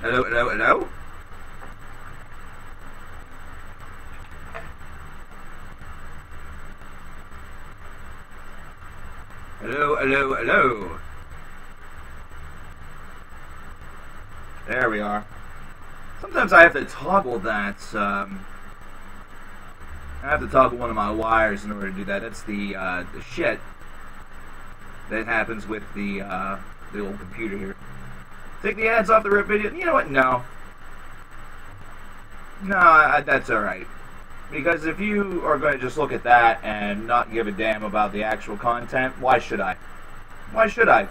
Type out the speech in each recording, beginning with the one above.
Hello, hello, hello? Hello, hello, hello. There we are. Sometimes I have to toggle that, I have to toggle one of my wires in order to do that. That's the shit that happens with the old computer here. Take the ads off the rip video. You know what? No. No, that's alright. Because if you are going to just look at that and not give a damn about the actual content, why should I? Why should I?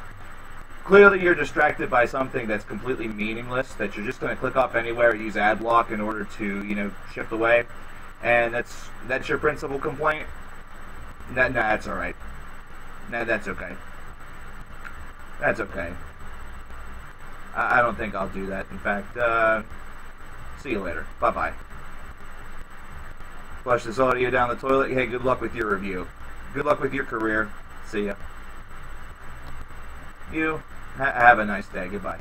Clearly you're distracted by something that's completely meaningless, that you're just going to click off anywhere, use ad block in order to, you know, shift away. And that's your principal complaint? Nah, that's alright. Nah, that's okay. That's okay. I don't think I'll do that. In fact, see you later. Bye-bye. Flush this audio down the toilet. Hey, good luck with your review. Good luck with your career. See ya. You, have a nice day. Goodbye.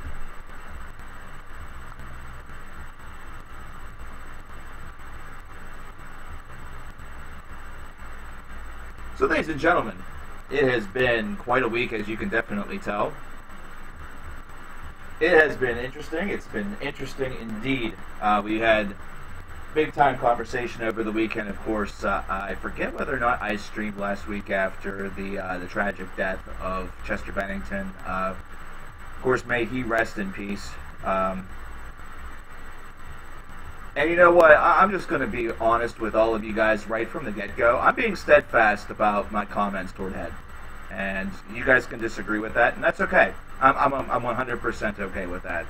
So, ladies and gentlemen, it has been quite a week, as you can definitely tell. It has been interesting. It's been interesting indeed. We had big-time conversation over the weekend, of course. I forget whether or not I streamed last week after the tragic death of Chester Bennington. Of course, may he rest in peace. And you know what? I'm just going to be honest with all of you guys right from the get-go. I'm being steadfast about my comments toward Head. And you guys can disagree with that, and that's okay. I'm 100% okay with that.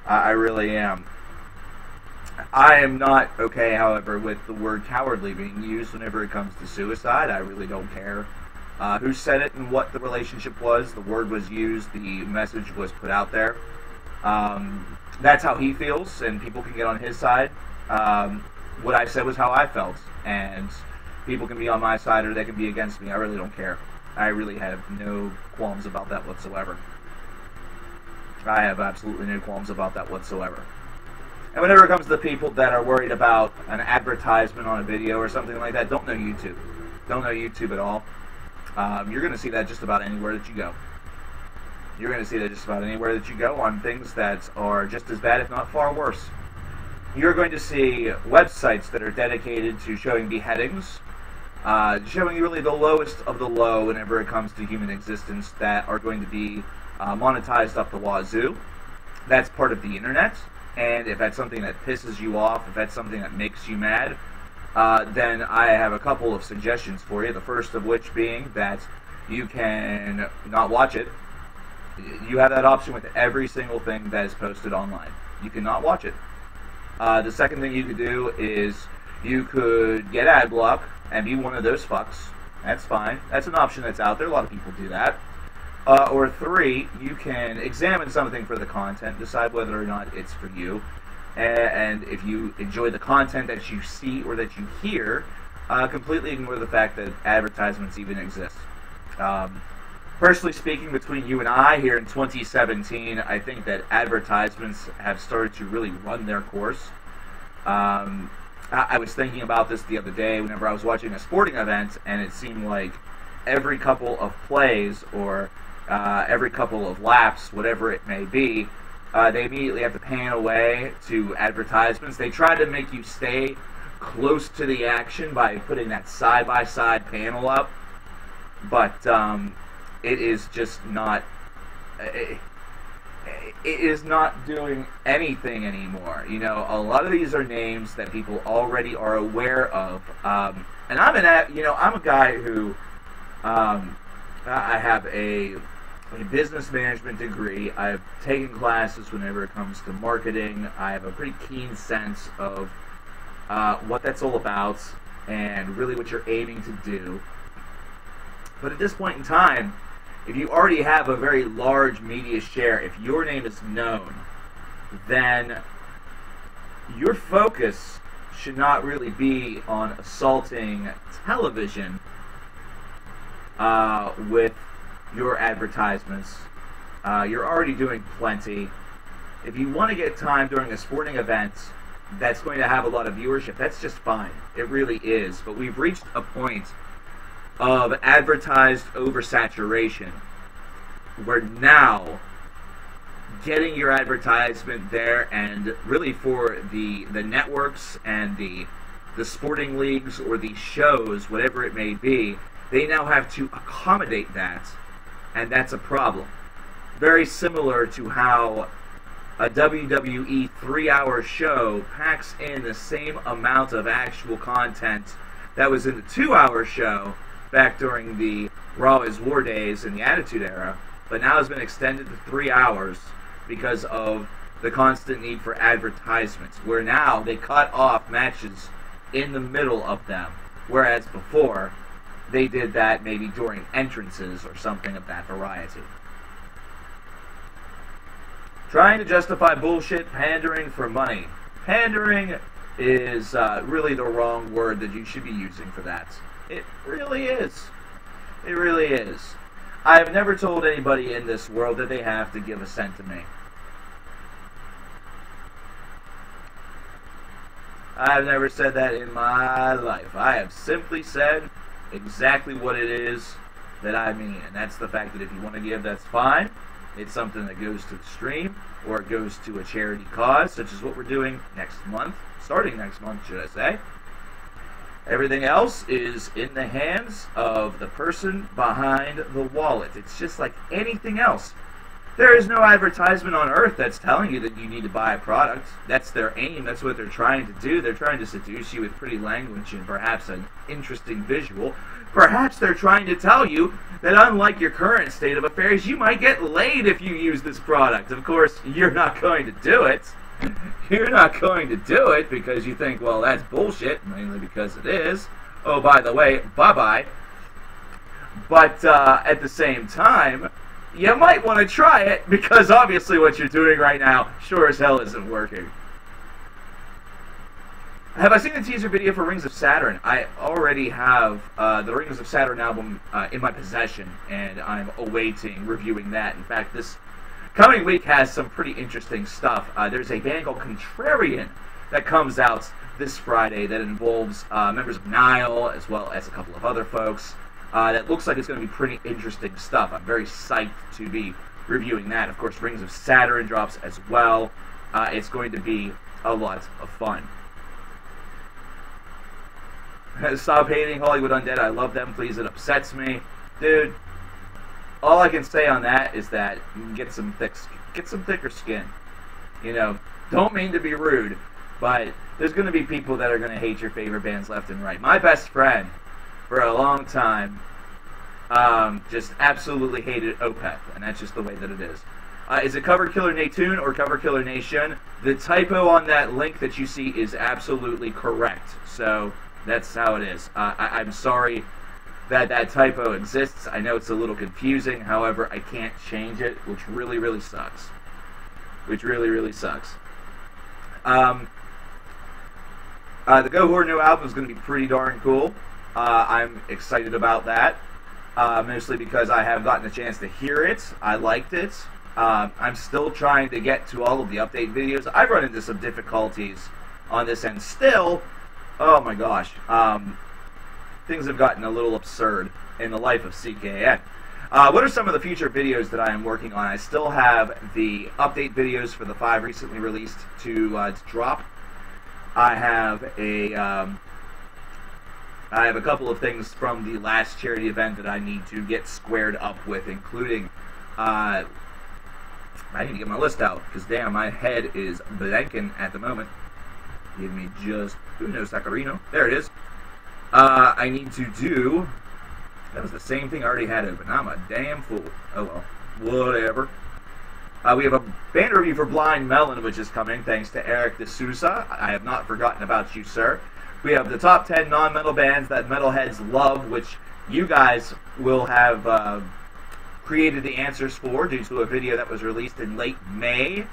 I really am. I am not okay, however, with the word cowardly being used whenever it comes to suicide. I really don't care who said it and what the relationship was. The word was used. The message was put out there. That's how he feels, and people can get on his side. What I said was how I felt, and people can be on my side or they can be against me. I really don't care. I really have no qualms about that whatsoever. I have absolutely no qualms about that whatsoever. And whenever it comes to the people that are worried about an advertisement on a video or something like that, don't know YouTube. Don't know YouTube at all. You're going to see that just about anywhere that you go. You're going to see that just about anywhere that you go on things that are just as bad, if not far worse. You're going to see websites that are dedicated to showing beheadings, showing really the lowest of the low whenever it comes to human existence, that are going to be monetized up the wazoo. That's part of the internet. And if that's something that pisses you off, if that's something that makes you mad, then I have a couple of suggestions for you. The first of which being that you can not watch it. You have that option with every single thing that is posted online. You cannot watch it. The second thing you could do is you could get ad block and be one of those fucks. That's fine. That's an option that's out there. A lot of people do that. Or three, you can examine something for the content, decide whether or not it's for you, and if you enjoy the content that you see or that you hear, completely ignore the fact that advertisements even exist. Personally speaking, between you and I here in 2017, I think that advertisements have started to really run their course. I was thinking about this the other day whenever I was watching a sporting event, and it seemed like every couple of plays or every couple of laps, whatever it may be, they immediately have to pan away to advertisements. They try to make you stay close to the action by putting that side-by-side panel up, but it is just not... It is not doing anything anymore. You know, a lot of these are names that people already are aware of, and I'm a guy who I have a business management degree. I've taken classes whenever it comes to marketing. I have a pretty keen sense of what that's all about and really what you're aiming to do. But at this point in time, if you already have a very large media share, if your name is known, then your focus should not really be on assaulting television with your advertisements. You're already doing plenty. If you want to get time during a sporting event that's going to have a lot of viewership, that's just fine. It really is. But we've reached a point of advertised oversaturation where now getting your advertisement there, and really for the networks and the sporting leagues or the shows, whatever it may be, they now have to accommodate that, and that's a problem. Very similar to how a WWE 3-hour show packs in the same amount of actual content that was in the 2-hour show back during the Raw is War days and the Attitude Era, but now has been extended to 3 hours because of the constant need for advertisements, where now they cut off matches in the middle of them, whereas before they did that maybe during entrances or something of that variety. Trying to justify bullshit, pandering for money. Pandering is really the wrong word that you should be using for that. It really is. It really is. I have never told anybody in this world that they have to give a cent to me. I've never said that in my life. I have simply said exactly what it is that I mean, and that's the fact that if you want to give, that's fine. It's something that goes to the stream, or it goes to a charity cause, such as what we're doing next month, starting next month, should I say. Everything else is in the hands of the person behind the wallet. It's just like anything else. There is no advertisement on earth that's telling you that you need to buy a product. That's their aim. That's what they're trying to do. They're trying to seduce you with pretty language and perhaps an interesting visual. Perhaps they're trying to tell you that unlike your current state of affairs, you might get laid if you use this product. Of course, you're not going to do it. You're not going to do it because you think, well, that's bullshit, mainly because it is. Oh, by the way, bye-bye. But at the same time, you might want to try it, because obviously what you're doing right now sure as hell isn't working. Have I seen the teaser video for Rings of Saturn? I already have the Rings of Saturn album in my possession, and I'm awaiting reviewing that. In fact, this coming week has some pretty interesting stuff. There's a band called Contrarian that comes out this Friday that involves members of Nile, as well as a couple of other folks. That looks like it's going to be pretty interesting stuff. I'm very psyched to be reviewing that. Of course, Rings of Saturn drops as well. It's going to be a lot of fun. Stop hating Hollywood Undead. I love them. Please, it upsets me. Dude, all I can say on that is that get some thicker skin. You know, don't mean to be rude, but there's going to be people that are going to hate your favorite bands left and right. My best friend, for a long time, just absolutely hated Opeth, and that's just the way that it is. Is it coverkillernation or coverkillernation? The typo on that link that you see is absolutely correct, so that's how it is. I'm sorry that that typo exists. I know it's a little confusing, however, I can't change it, which really, really sucks. Which really, really sucks. The Gohor new album is going to be pretty darn cool. I'm excited about that, mostly because I have gotten a chance to hear it. I liked it. I'm still trying to get to all of the update videos. I've run into some difficulties on this end still. Oh my gosh. Things have gotten a little absurd in the life of CKN. What are some of the future videos that I am working on? I still have the update videos for the 5 recently released to drop. I have a couple of things from the last charity event that I need to get squared up with, including, I need to get my list out, because damn, my head is blanking at the moment. Give me just uno sacarino. There it is. I need to do, that was the same thing I already had open. I'm a damn fool. Oh well, whatever. We have a band review for Blind Melon, which is coming, thanks to Eric D'Souza. I have not forgotten about you, sir. We have the top 10 non-metal bands that metalheads love, which you guys will have created the answers for due to a video that was released in late May,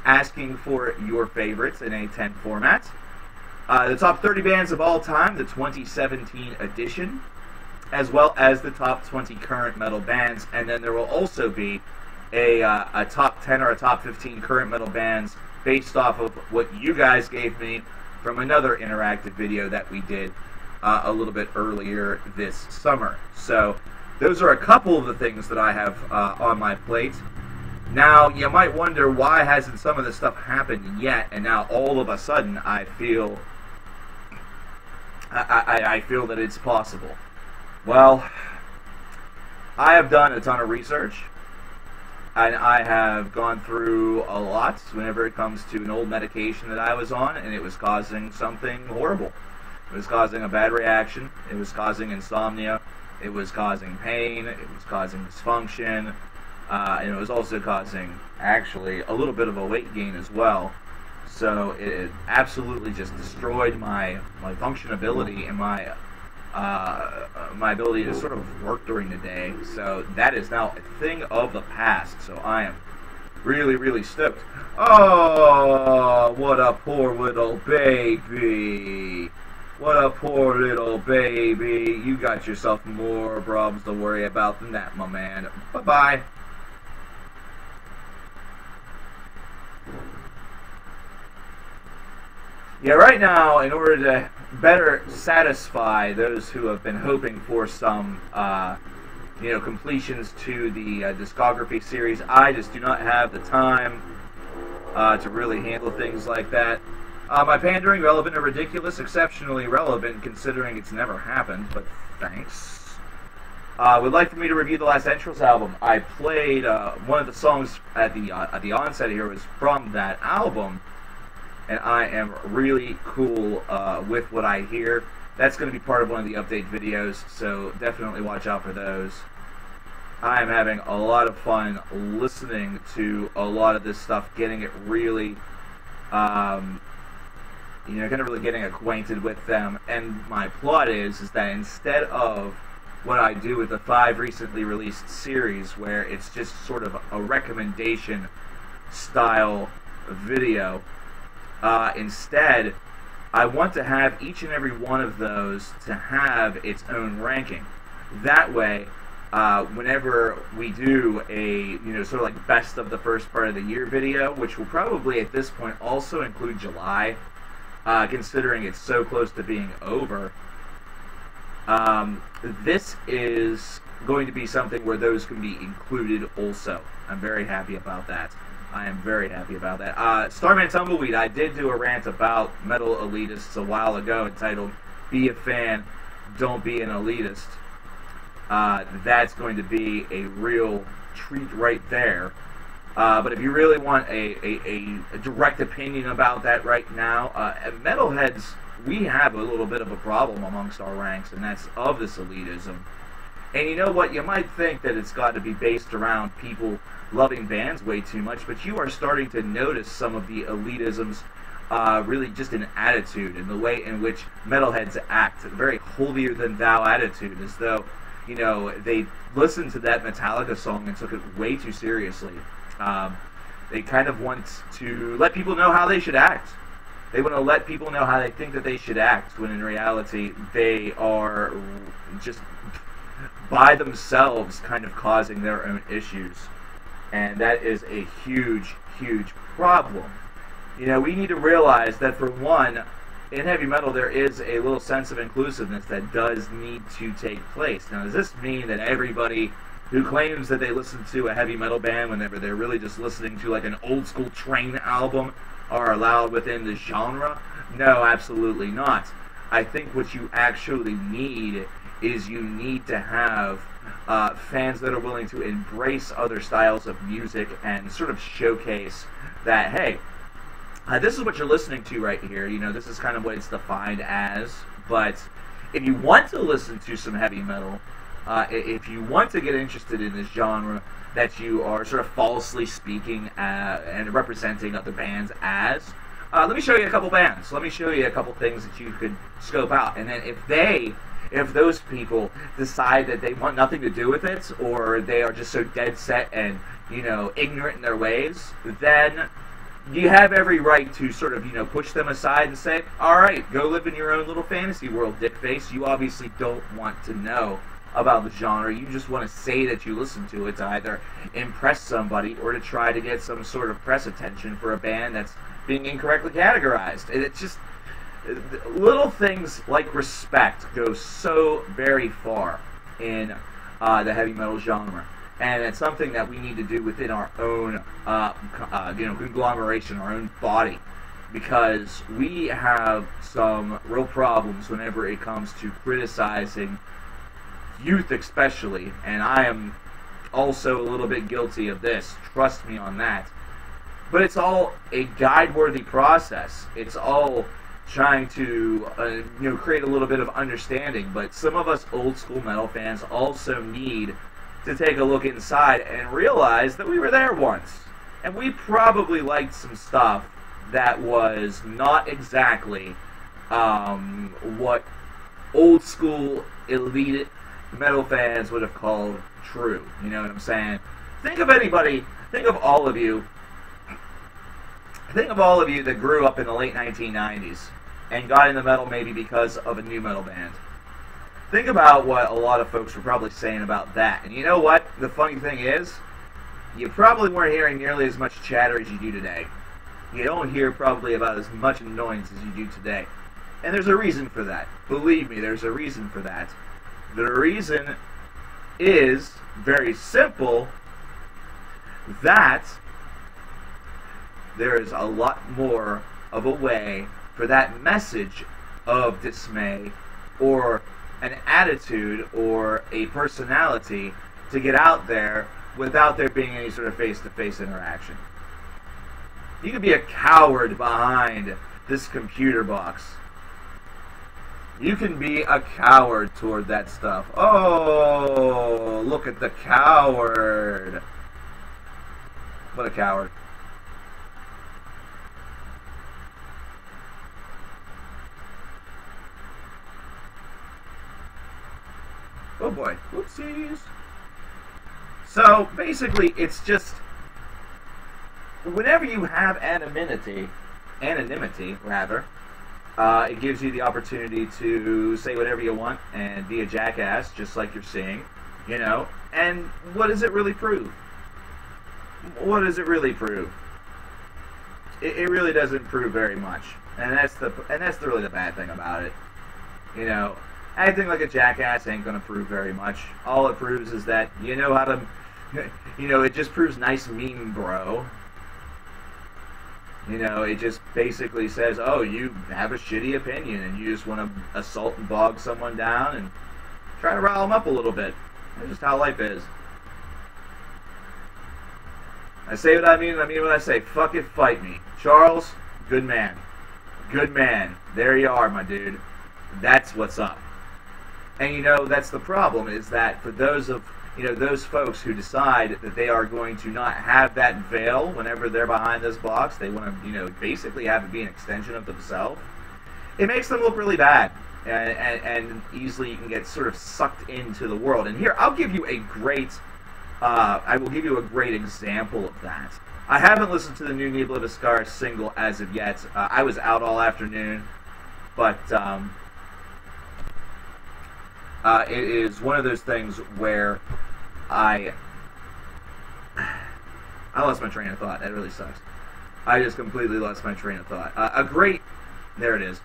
asking for your favorites in a 10 format. The top 30 bands of all time, the 2017 edition, as well as the top 20 current metal bands, and then there will also be a top 10 or a top 15 current metal bands based off of what you guys gave me from another interactive video that we did a little bit earlier this summer. So those are a couple of the things that I have on my plate. Now, you might wonder, why hasn't some of this stuff happened yet, and now all of a sudden I feel that it's possible. Well, I have done a ton of research, and I have gone through a lot whenever it comes to an old medication that I was on, and it was causing something horrible. It was causing a bad reaction, it was causing insomnia, it was causing pain, it was causing dysfunction, and it was also causing, actually, a little bit of a weight gain as well. So it absolutely just destroyed my functionability and my ability to sort of work during the day. So that is now a thing of the past. So I am really, really stoked. Oh, what a poor little baby. What a poor little baby. You got yourself more problems to worry about than that, my man. Bye-bye. Yeah, right now, in order to better satisfy those who have been hoping for some, completions to the Discography series, I just do not have the time to really handle things like that. My pandering, relevant or ridiculous, exceptionally relevant considering it's never happened, but thanks. Would like for me to review the last Entrails album. I played one of the songs at the onset here was from that album, and I am really cool with what I hear. That's going to be part of one of the update videos, so definitely watch out for those. I am having a lot of fun listening to a lot of this stuff, getting it really, kind of really getting acquainted with them. And my plot is that instead of what I do with the 5 recently released series, where it's just sort of a recommendation style video, instead, I want to have each and every one of those to have its own ranking. That way, whenever we do a, sort of like best of the first part of the year video, which will probably at this point also include July, considering it's so close to being over, this is going to be something where those can be included also. I'm very happy about that. I am very happy about that. Starman Tumbleweed, I did do a rant about metal elitists a while ago entitled, "Be a Fan, Don't Be an Elitist." That's going to be a real treat right there. But if you really want a direct opinion about that right now, metalheads, we have a little bit of a problem amongst our ranks, and that's of this elitism. And you know what? You might think that it's got to be based around people loving bands way too much, but you are starting to notice some of the elitisms really just in attitude and the way in which metalheads act. A very holier-than-thou attitude, as though, they listened to that Metallica song and took it way too seriously. They kind of want to let people know how they should act. They want to let people know how they think that they should act, when in reality they are just by themselves kind of causing their own issues. And that is a huge, huge problem. We need to realize that, for one, in heavy metal there is a little sense of inclusiveness that does need to take place. Now, does this mean that everybody who claims that they listen to a heavy metal band whenever they're really just listening to like an old school Train album are allowed within the genre? No, absolutely not. I think what you actually need is you need to have fans that are willing to embrace other styles of music and sort of showcase that, hey, this is what you're listening to right here. This is kind of what it's defined as. But if you want to listen to some heavy metal, if you want to get interested in this genre that you are sort of falsely speaking and representing other bands as, let me show you a couple bands. Let me show you a couple things that you could scope out. And then if those people decide that they want nothing to do with it, or they are just so dead set and, ignorant in their ways, then you have every right to sort of, push them aside and say, all right, go live in your own little fantasy world, dickface. You obviously don't want to know about the genre. You just want to say that you listen to it to either impress somebody or to try to get some sort of press attention for a band that's being incorrectly categorized. And it's just little things like respect go so very far in the heavy metal genre, and it's something that we need to do within our own conglomeration, our own body, because we have some real problems whenever it comes to criticizing youth especially, and I am also a little bit guilty of this, trust me on that. But it's all a guide-worthy process. It's all trying to create a little bit of understanding, but some of us old school metal fans also need to take a look inside and realize that we were there once, and we probably liked some stuff that was not exactly what old school elite metal fans would have called true. You know what I'm saying? Think of all of you that grew up in the late 1990s and got into metal maybe because of a new metal band. Think about what a lot of folks were probably saying about that. And you know what? The funny thing is, you probably weren't hearing nearly as much chatter as you do today. You don't hear probably about as much annoyance as you do today. And there's a reason for that. Believe me, there's a reason for that. The reason is very simple, that there is a lot more of a way for that message of dismay or an attitude or a personality to get out there without there being any sort of face-to-face interaction. You could be a coward behind this computer box. You can be a coward toward that stuff. Oh, look at the coward. What a coward. Oh boy, whoopsies. So, basically, it's just, whenever you have anonymity, it gives you the opportunity to say whatever you want and be a jackass, just like you're seeing, and what does it really prove? What does it really prove? It really doesn't prove very much, and that's really the bad thing about it, Acting like a jackass ain't gonna prove very much. All it proves is that you know how to, it just proves nice meme, bro. It just basically says, oh, you have a shitty opinion and you just want to assault and bog someone down and try to rile them up a little bit. That's just how life is. I say what I mean, and I mean what I say. Fuck it, fight me. Charles, good man. Good man. There you are, my dude. That's what's up. And that's the problem, is that for those folks who decide that they are going to not have that veil whenever they're behind this box, they want to, basically have it be an extension of themselves, it makes them look really bad. And easily you can get sort of sucked into the world. And here, I will give you a great example of that. I haven't listened to the new Nebula Viscar single as of yet. I was out all afternoon, but it is one of those things where I lost my train of thought. That really sucks. I just completely lost my train of thought. There it is.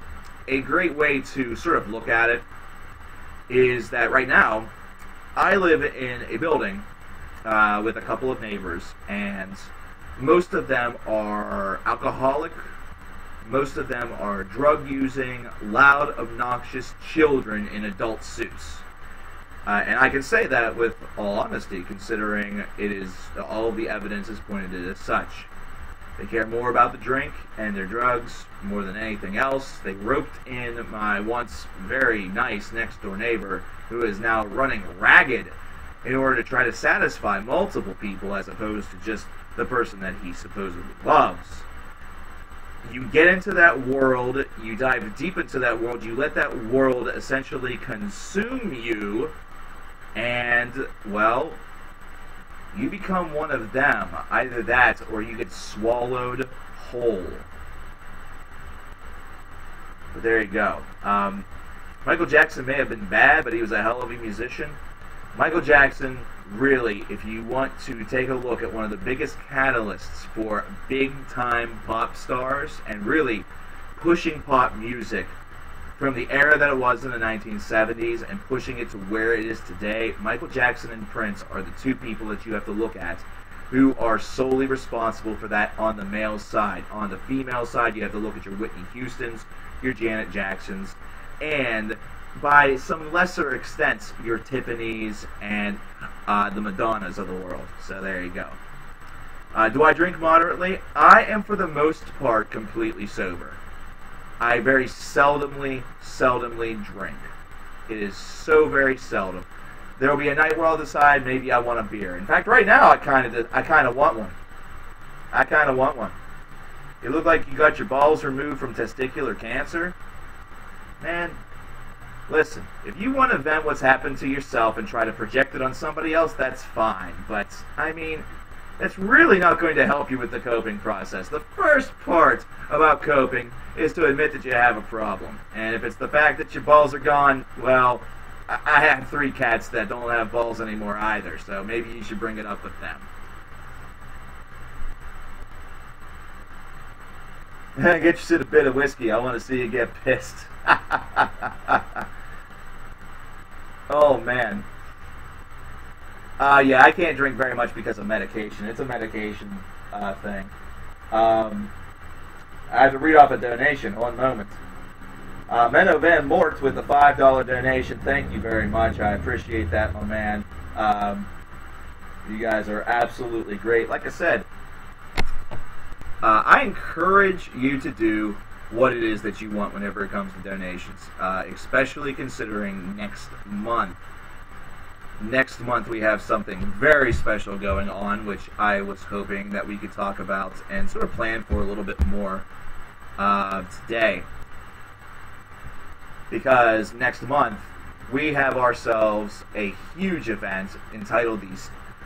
A great way to sort of look at it is that right now, I live in a building with a couple of neighbors, and most of them are alcoholic. Most of them are drug-using, loud, obnoxious children in adult suits. And I can say that with all honesty, considering all the evidence is pointed as such. They care more about the drink and their drugs more than anything else. They roped in my once very nice next-door neighbor, who is now running ragged in order to try to satisfy multiple people as opposed to just the person that he supposedly loves. You get into that world, you dive deep into that world, you let that world essentially consume you, and, well, you become one of them. Either that, or you get swallowed whole. But there you go. Michael Jackson may have been bad, but he was a hell of a musician. Michael Jackson, really, if you want to take a look at one of the biggest catalysts for big-time pop stars and really pushing pop music from the era that it was in the 1970s and pushing it to where it is today, Michael Jackson and Prince are the two people that you have to look at who are solely responsible for that on the male side. On the female side, you have to look at your Whitney Houstons, your Janet Jacksons, and by some lesser extents, your Tiffany's and the Madonnas of the world. So there you go. Do I drink moderately? I am, for the most part, completely sober. I very seldomly drink. It is so very seldom. There will be a night where I'll decide maybe I want a beer. In fact, right now I kind of want one. I kind of want one. You look like you got your balls removed from testicular cancer. Man, listen, if you want to vent what's happened to yourself and try to project it on somebody else, that's fine. But, I mean, that's really not going to help you with the coping process. The first part about coping is to admit that you have a problem. And if it's the fact that your balls are gone, well, I have 3 cats that don't have balls anymore either, so maybe you should bring it up with them. Get your shit a bit of whiskey. I want to see you get pissed. Oh, man. Yeah, I can't drink very much because of medication. It's a medication thing. I have to read off a donation. One moment. Menno Van Mort with the $5 donation. Thank you very much. I appreciate that, my man. You guys are absolutely great. Like I said, I encourage you to do what it is that you want whenever it comes to donations, especially considering next month. Next month we have something very special going on, which I was hoping that we could talk about and sort of plan for a little bit more today. Because next month we have ourselves a huge event entitled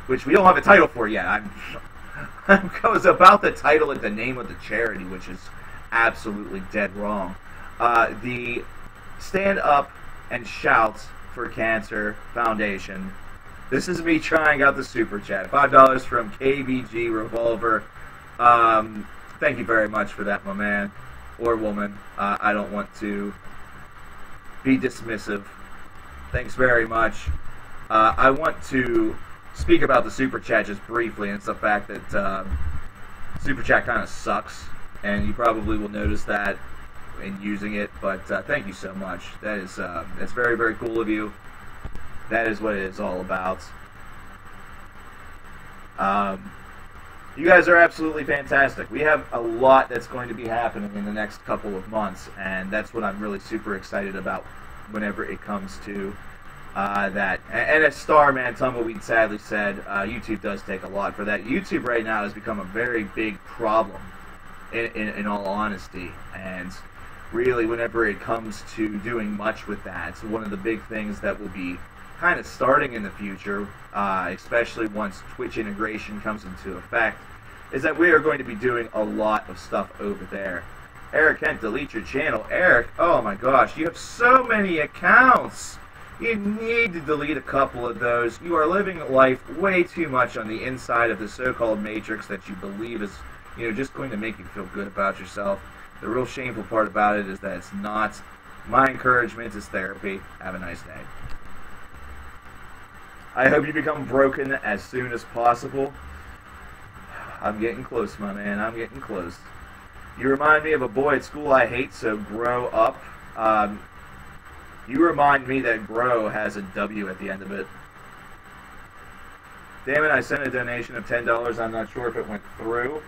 which we don't have a title for yet. I was about to title it the name of the charity, which is absolutely dead wrong. The Stand Up and Shout for Cancer Foundation. This is me trying out the super chat. $5 from KBG Revolver. Thank you very much for that, my man or woman. I don't want to be dismissive. Thanks very much. I want to speak about the super chat just briefly, and it's the fact that super chat kind of sucks, and you probably will notice that in using it. But thank you so much. That's very, very cool of you. That is what it is all about. You guys are absolutely fantastic. We have a lot that's going to be happening in the next couple of months, and that's what I'm really super excited about whenever it comes to that. And as Starman Tumbleweed sadly said, YouTube does take a lot for that. YouTube right now has become a very big problem, in all honesty, and really whenever it comes to doing much with that, one of the big things that will be kind of starting in the future, especially once Twitch integration comes into effect, is that we are going to be doing a lot of stuff over there. Eric Kent, delete your channel. Eric, oh my gosh, you have so many accounts. You need to delete a couple of those. You are living life way too much on the inside of the so-called matrix that you believe is, just going to make you feel good about yourself. The real shameful part about it is that it's not. My encouragement is therapy. Have a nice day. I hope you become broken as soon as possible. I'm getting close, my man. I'm getting close. You remind me of a boy at school I hate, so grow up. You remind me that grow has a W at the end of it. Damn it, I sent a donation of $10. I'm not sure if it went through.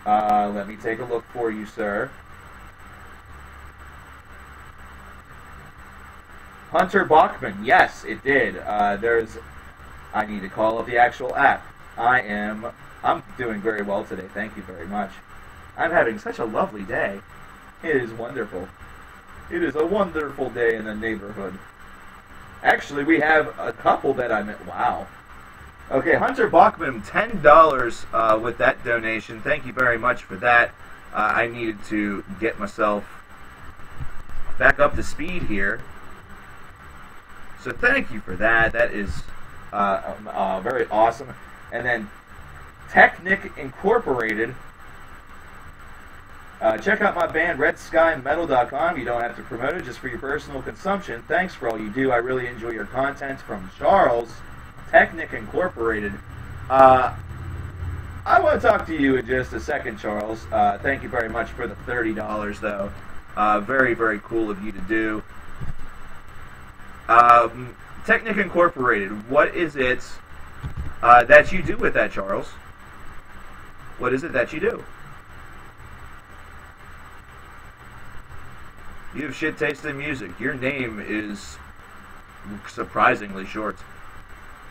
Let me take a look for you, sir. Hunter Bachman, yes, it did. I need to call up the actual app. I'm doing very well today. Thank you very much. I'm having such a lovely day. It is wonderful. It is a wonderful day in the neighborhood. Actually, we have a couple that I met. Wow. Okay, Hunter Bachman, $10 with that donation. Thank you very much for that. I needed to get myself back up to speed here. So thank you for that. That is very awesome. And then Technic Incorporated. Check out my band, RedSkyMetal.com. You don't have to promote it, just for your personal consumption. Thanks for all you do. I really enjoy your content. From Charles, Technic Incorporated. I want to talk to you in just a second, Charles. Thank you very much for the $30, though. Very, very cool of you to do. Technic Incorporated, what is it that you do with that, Charles? What is it that you do? You have shit taste in music. Your name is surprisingly short.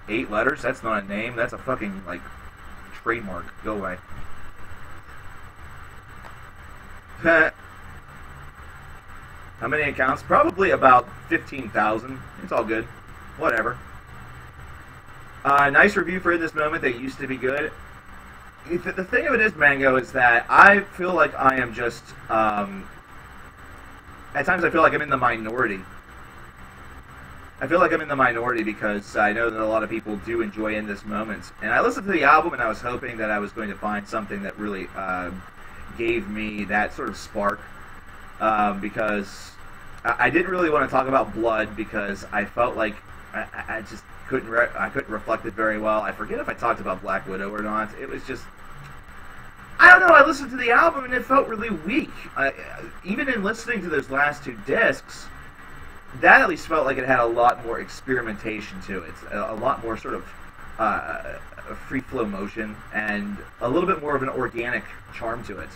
8 letters? That's not a name. That's a fucking, like, trademark. Go away. How many accounts? Probably about 15,000. It's all good. Whatever. Nice review for In This Moment. They used to be good. The thing of it is, Mango, is that I feel like I am just... at times I feel like I'm in the minority. I feel like I'm in the minority because I know that a lot of people do enjoy In This Moment. And I listened to the album and I was hoping that I was going to find something that really gave me that sort of spark. Because I didn't really want to talk about Blood because I felt like I just couldn't reflect it very well. I forget if I talked about Black Widow or not. It was just... I don't know, I listened to the album and it felt really weak. Even in listening to those last 2 discs, that at least felt like it had a lot more experimentation to it. A lot more sort of free flow motion and a little bit more of an organic charm to it.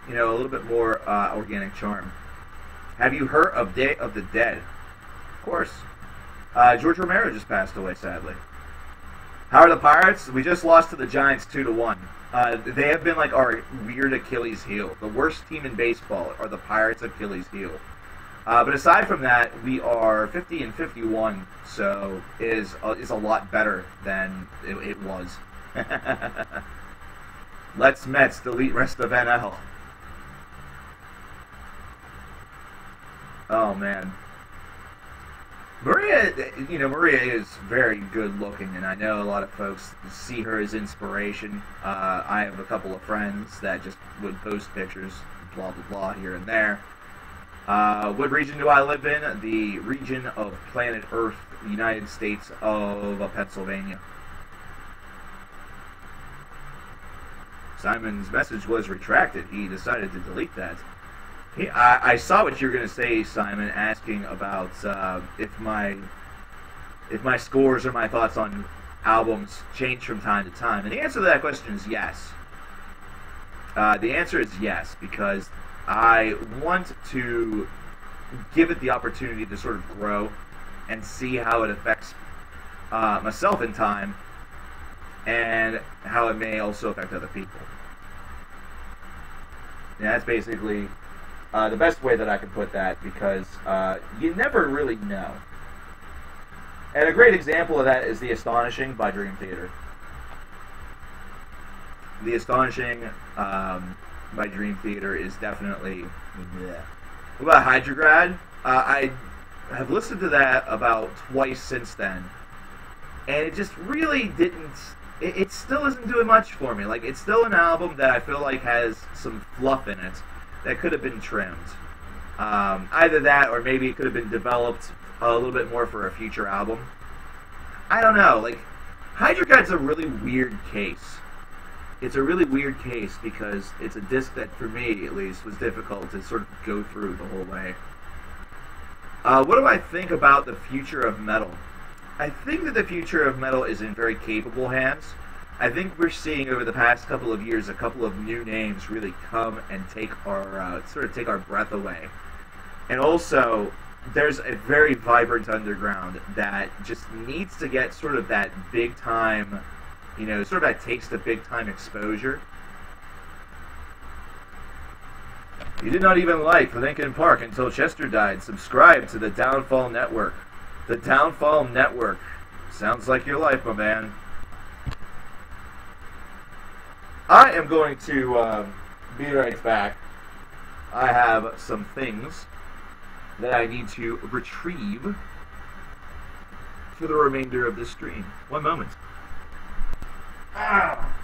You know, a little bit more organic charm. Have you heard of Day of the Dead? Of course. George Romero just passed away, sadly. How are the Pirates? We just lost to the Giants 2-1. They have been like our weird Achilles heel. The worst team in baseball are the Pirates' Achilles heel. But aside from that, we are 50-51, so it is a lot better than it was. Let's Mets delete rest of NL. Oh man. Maria is very good looking, and I know a lot of folks see her as inspiration. I have a couple of friends that just would post pictures, blah blah blah, here and there. What region do I live in? The region of planet Earth, United States of Pennsylvania. Simon's message was retracted. He decided to delete that. I saw what you were going to say, Simon, asking about if my scores or my thoughts on albums change from time to time. And the answer to that question is yes. The answer is yes, because I want to give it the opportunity to sort of grow and see how it affects myself in time and how it may also affect other people. And that's basically... the best way that I can put that, because you never really know. And a great example of that is The Astonishing by Dream Theater. The Astonishing by Dream Theater is definitely... Yeah. What about Hydrograd? I have listened to that about twice since then, and it just really didn't... It still isn't doing much for me. Like, it's still an album that I feel like has some fluff in it that could have been trimmed. Either that, or maybe it could have been developed a little bit more for a future album. I don't know. Like, Hydrograd's a really weird case. It's a really weird case because it's a disc that, for me at least, was difficult to sort of go through the whole way. What do I think about the future of metal? I think that the future of metal is in very capable hands. I think we're seeing over the past couple of years a couple of new names really come and take our take our breath away. And also, there's a very vibrant underground that just needs to get sort of that big time, you know, sort of that taste of big time exposure. You did not even like Linkin Park until Chester died. Subscribe to the Downfall Network. The Downfall Network. Sounds like your life, my man. I am going to be right back. I have some things that I need to retrieve for the remainder of this stream. One moment. Ah.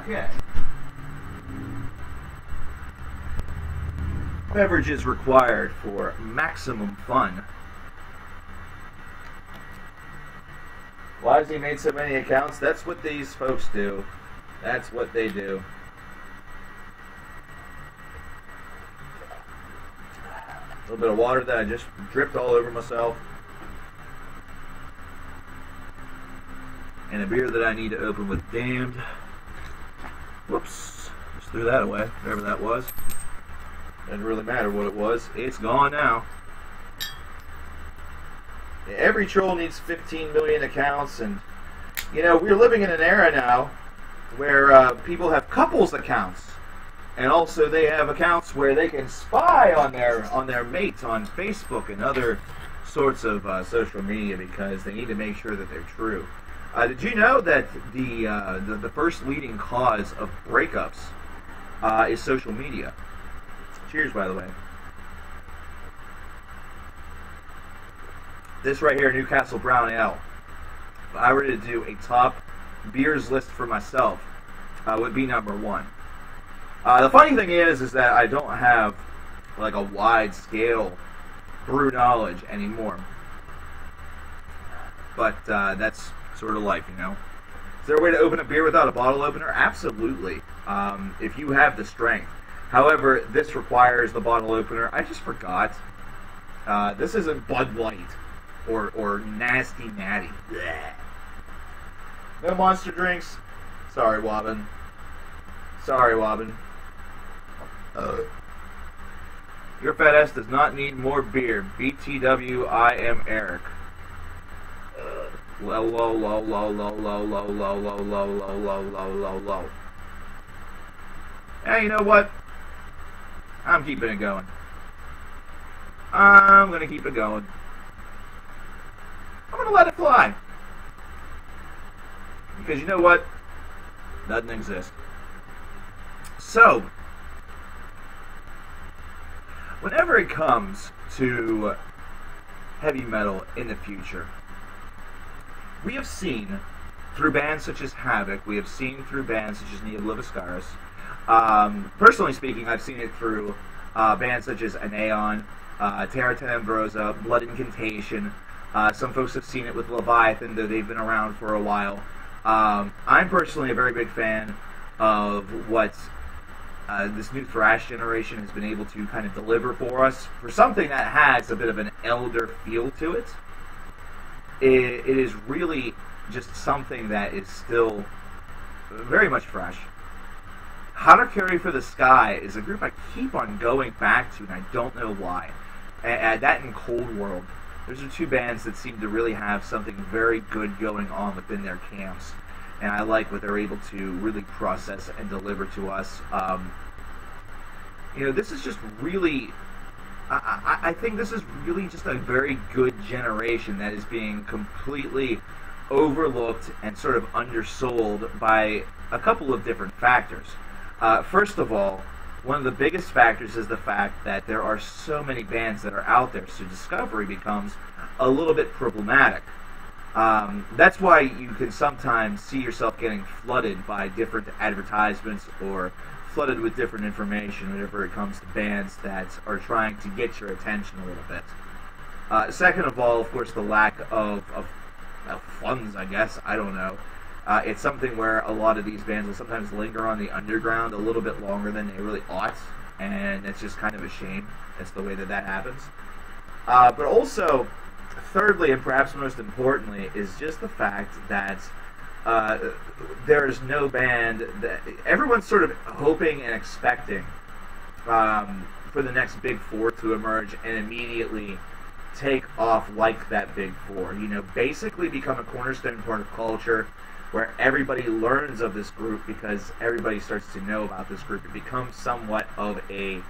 Okay. Beverages required for maximum fun. Why has he made so many accounts? That's what these folks do. That's what they do. A little bit of water that I just dripped all over myself. And a beer that I need to open with Damned. Whoops. Just threw that away, whatever that was. Doesn't really matter what it was. It's gone now. Every troll needs 15 million accounts, and you know, we're living in an era now where people have couples accounts, and also they have accounts where they can spy on their mates on Facebook and other sorts of social media because they need to make sure that they're true. Did you know that the first leading cause of breakups is social media? Cheers, by the way. This right here, Newcastle Brown Ale. If I were to do a top beers list for myself, would be number one. The funny thing is that I don't have like a wide scale brew knowledge anymore. But that's sort of life, you know. Is there a way to open a beer without a bottle opener? Absolutely. If you have the strength. However, this requires the bottle opener. I just forgot. This isn't Bud Light or Nasty Natty. Blech. No monster drinks. Sorry, Wobbin. Sorry, Wobbin. Your fat ass does not need more beer. BTW, I am Eric. Low, low, low, low, low, low, low, low, low, low, low, low, low, low, low. Hey, you know what? I'm keeping it going. I'm gonna keep it going. I'm gonna let it fly. Because you know what? Doesn't exist. So, whenever it comes to heavy metal in the future, we have seen through bands such as Havoc, we have seen through bands such as Neo Liviscaris. Personally speaking, I've seen it through bands such as Aeon, Terra Tenebrosa, Blood Incantation. Some folks have seen it with Leviathan, though they've been around for a while. I'm personally a very big fan of what this new thrash generation has been able to kind of deliver for us. For something that has a bit of an elder feel to it, it is really just something that is still very much fresh. Hotter Carry for the Sky is a group I keep on going back to, and I don't know why. And that and Cold World. Those are two bands that seem to really have something very good going on within their camps. And I like what they're able to really process and deliver to us. You know, this is just really... I think this is really just a very good generation that is being completely overlooked and sort of undersold by a couple of different factors. First of all, one of the biggest factors is the fact that there are so many bands that are out there, so discovery becomes a little bit problematic. That's why you can sometimes see yourself getting flooded by different advertisements or flooded with different information whenever it comes to bands that are trying to get your attention a little bit. Second of all, of course, the lack of funds, I guess. I don't know. It's something where a lot of these bands will sometimes linger on the underground a little bit longer than they really ought, and it's just kind of a shame. It's the way that happens. But also, thirdly, and perhaps most importantly, is just the fact that there is no band that everyone's sort of hoping and expecting for the next big four to emerge and immediately take off like that big four. You know, basically become a cornerstone part of culture where everybody learns of this group because everybody starts to know about this group. It becomes somewhat of a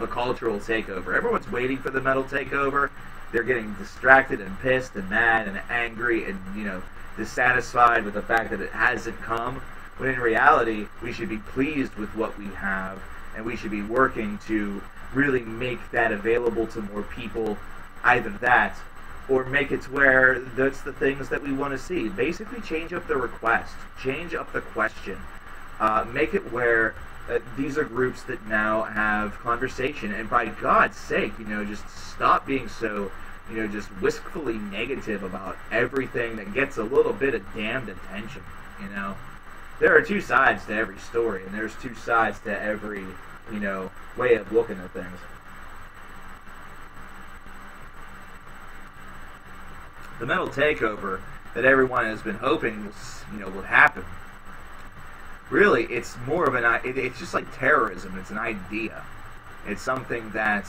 cultural takeover. Everyone's waiting for the metal takeover. They're getting distracted and pissed and mad and angry and, you know, dissatisfied with the fact that it hasn't come. When in reality, we should be pleased with what we have, and we should be working to really make that available to more people. Either that, or make it to where that's the things that we want to see. Basically, change up the request, change up the question, make it where these are groups that now have conversation. And by God's sake, you know, just stop being so, you know, just wistfully negative about everything that gets a little bit of damned attention. You know, there are two sides to every story, and there's two sides to every, you know, way of looking at things. The metal takeover that everyone has been hoping will happen. Really, it's more of it's just like terrorism. It's an idea. It's something that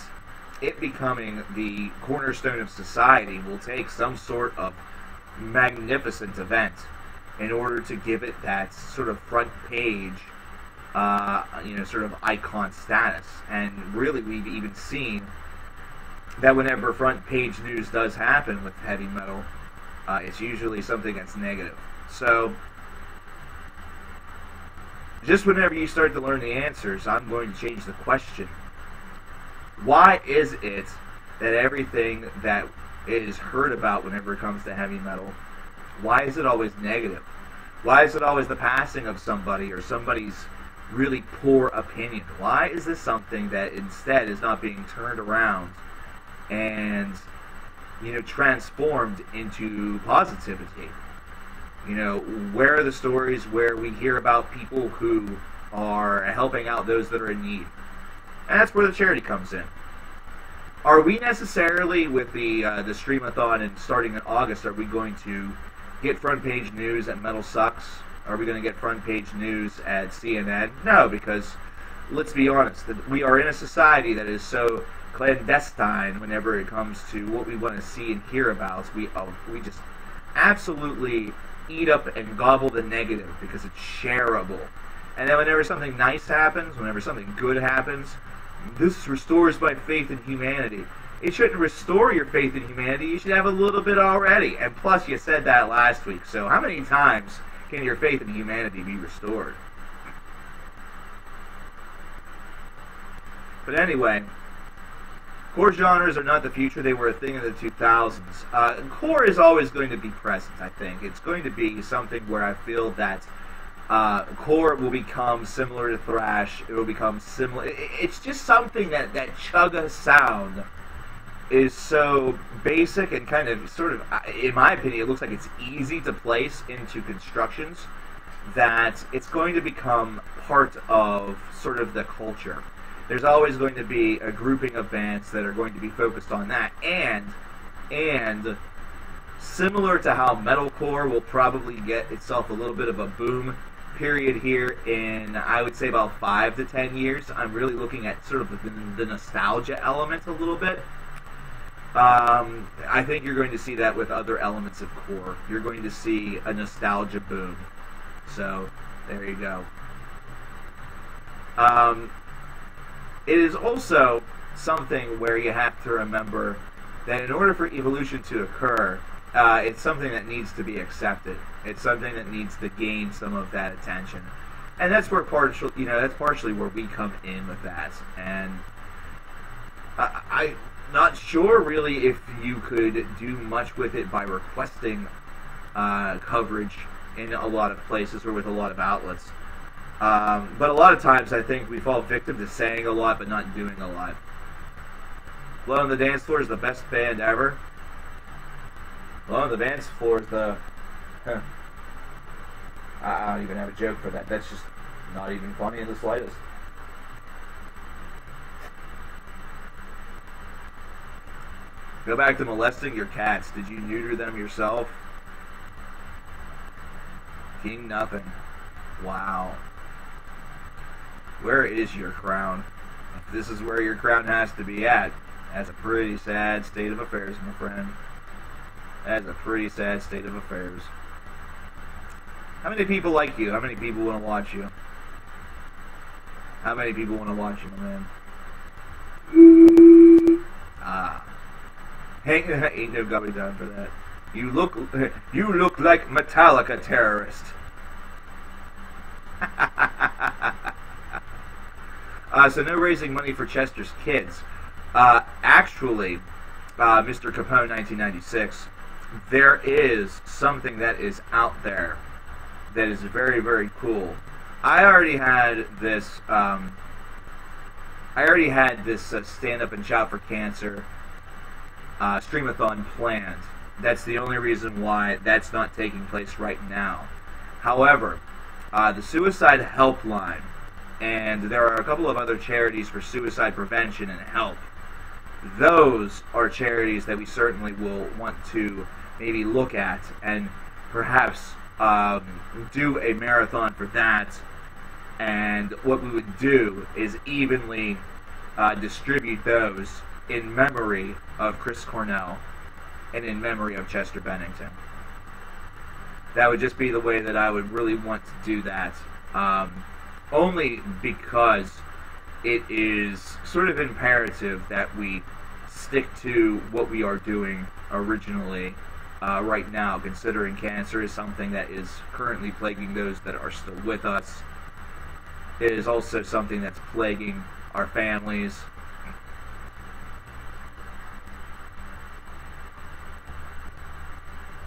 it becoming the cornerstone of society will take some sort of magnificent event in order to give it that sort of front page, sort of icon status. And really, we've even seen that whenever front page news does happen with heavy metal, it's usually something that's negative. So, just whenever you start to learn the answers, I'm going to change the question. Why is it that everything that is heard about whenever it comes to heavy metal, why is it always negative? Why is it always the passing of somebody or somebody's really poor opinion? Why is this something that instead is not being turned around and, you know, transformed into positivity? You know, where are the stories where we hear about people who are helping out those that are in need? And that's where the charity comes in. Are we necessarily, with the Streamathon and starting in August, are we going to get front page news at Metal Sucks? Are we going to get front page news at CNN? No, because let's be honest, we are in a society that is so clandestine whenever it comes to what we want to see and hear about. We just absolutely eat up and gobble the negative because it's shareable. And then whenever something nice happens, whenever something good happens, this restores my faith in humanity. It shouldn't restore your faith in humanity. You should have a little bit already. And plus, you said that last week. So how many times can your faith in humanity be restored? But anyway, core genres are not the future. They were a thing in the 2000s. Core is always going to be present, I think. It's going to be something where I feel that core will become similar to thrash. It will become similar. It's just something that chugga sound is so basic and kind of sort of, in my opinion, it looks like it's easy to place into constructions that it's going to become part of sort of the culture. There's always going to be a grouping of bands that are going to be focused on that, and similar to how metalcore will probably get itself a little bit of a boom period here in, I would say, about 5 to 10 years. I'm really looking at sort of the nostalgia element a little bit. I think you're going to see that with other elements of core. You're going to see a nostalgia boom. So, there you go. It is also something where you have to remember that in order for evolution to occur, it's something that needs to be accepted. It's something that needs to gain some of that attention, and that's where that's partially where we come in with that. And I'm not sure really if you could do much with it by requesting coverage in a lot of places or with a lot of outlets. But a lot of times I think we fall victim to saying a lot but not doing a lot. Blood on the Dance Floor is the best band ever. Blood on the Dance Floor is the... I don't even have a joke for that. That's just not even funny in the slightest. Go back to molesting your cats. Did you neuter them yourself? King nothing. Wow. Where is your crown? If this is where your crown has to be at, that's a pretty sad state of affairs, my friend. That's a pretty sad state of affairs. How many people like you? How many people want to watch you? How many people want to watch you, my man? Ah. Ain't no gummy down for that. You look like Metallica terrorist. So no raising money for Chester's kids. Actually, Mr. Capone 1996, there is something that is out there that is very, very cool. I already had this Stand Up and Shout for Cancer Streamathon planned. That's the only reason why that's not taking place right now. However, the Suicide Helpline, and there are a couple of other charities for suicide prevention and help. Those are charities that we certainly will want to maybe look at and perhaps do a marathon for that. And what we would do is evenly distribute those in memory of Chris Cornell and in memory of Chester Bennington. That would just be the way that I would really want to do that. Only because it is sort of imperative that we stick to what we are doing originally right now, considering cancer is something that is currently plaguing those that are still with us. It is also something that's plaguing our families.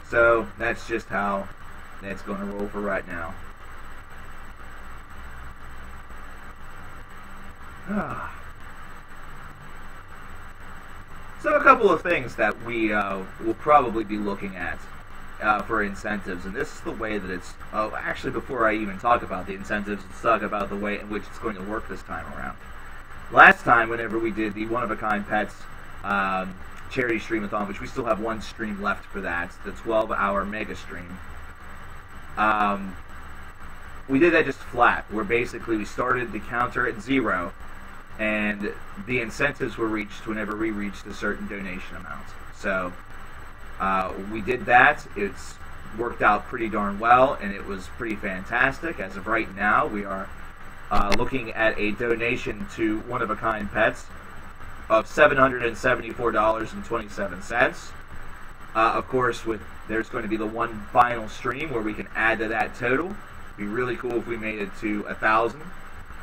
So that's just how that's going to roll for right now. So a couple of things that we will probably be looking at for incentives, and this is the way that it's... Oh, actually, before I even talk about the incentives, let's talk about the way in which it's going to work this time around. Last time, whenever we did the One-of-a-Kind Pets charity streamathon, which we still have one stream left for that, the 12-hour mega stream, we did that just flat, where basically we started the counter at 0, and the incentives were reached whenever we reached a certain donation amount. So we did that. It's worked out pretty darn well, and it was pretty fantastic. As of right now, we are looking at a donation to One-of-a-Kind Pets of $774.27. Of course, there's going to be the one final stream where we can add to that total. It'd be really cool if we made it to 1,000.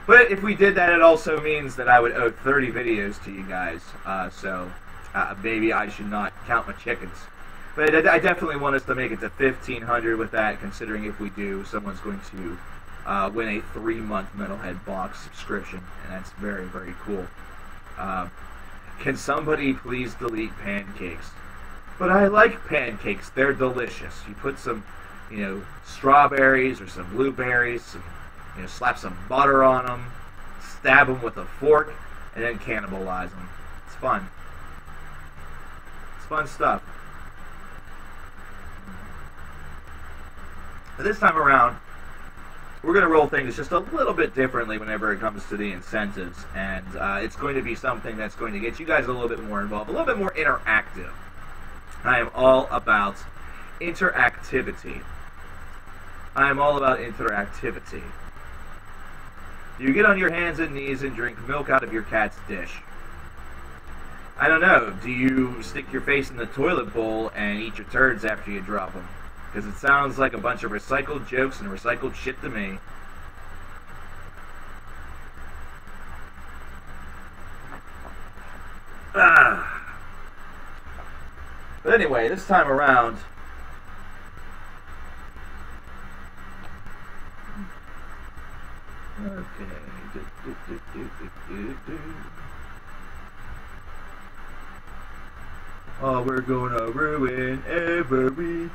But if we did that, it also means that I would owe 30 videos to you guys. So maybe I should not count my chickens. But I definitely want us to make it to 1,500 with that, considering if we do, someone's going to win a 3-month Metalhead box subscription. And that's very, very cool. Can somebody please delete pancakes? But I like pancakes. They're delicious. You put some, strawberries or some blueberries, slap some butter on them, stab them with a fork, and then cannibalize them. It's fun. It's fun stuff. But this time around, we're going to roll things just a little bit differently whenever it comes to the incentives, and it's going to be something that's going to get you guys a little bit more involved, a little bit more interactive. I am all about interactivity. I am all about interactivity. Do you get on your hands and knees and drink milk out of your cat's dish? I don't know. Do you stick your face in the toilet bowl and eat your turds after you drop them? Because it sounds like a bunch of recycled jokes and recycled shit to me. But anyway, this time around, oh, we're gonna ruin everything.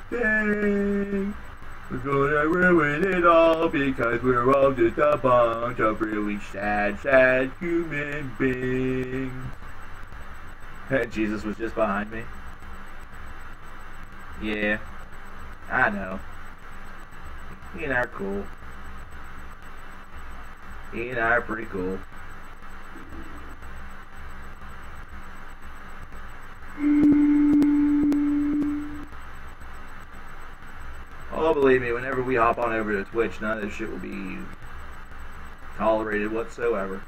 We're gonna ruin it all because we're all just a bunch of really sad, sad human beings. Jesus was just behind me. Yeah, I know. He and I are cool. He and I are pretty cool. Oh, believe me, whenever we hop on over to Twitch, none of this shit will be tolerated whatsoever.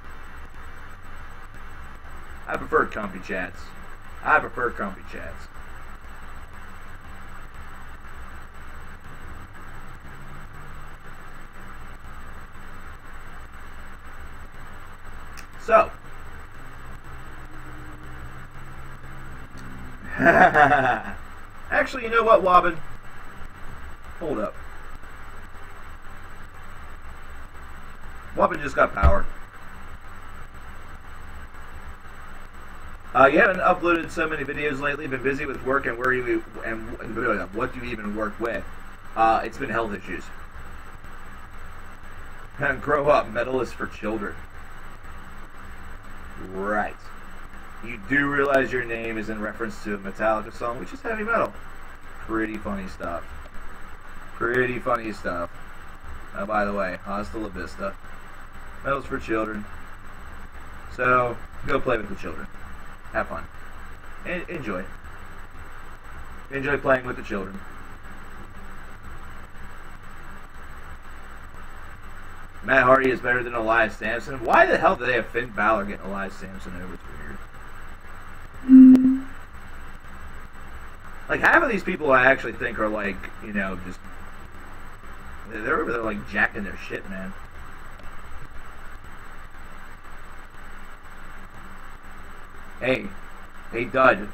I prefer comfy chats. I prefer comfy chats. So, actually, you know what, Wobbin? Hold up. Wobbin just got power. You haven't uploaded so many videos lately. Been busy with work, and where you and what do you even work with? It's been health issues. Grow up. Metal is for children. Right. You do realize your name is in reference to a Metallica song, which is heavy metal. Pretty funny stuff. Pretty funny stuff. Oh, by the way, hasta la vista. Metal's for children. So, go play with the children. Have fun. Enjoy. Enjoy playing with the children. Matt Hardy is better than Elias Sampson. Why the hell did they have Finn Balor getting Elias Sampson over? It's weird. Like, half of these people I actually think are like, you know, just... They're over there like jacking their shit, man. Hey, Dud.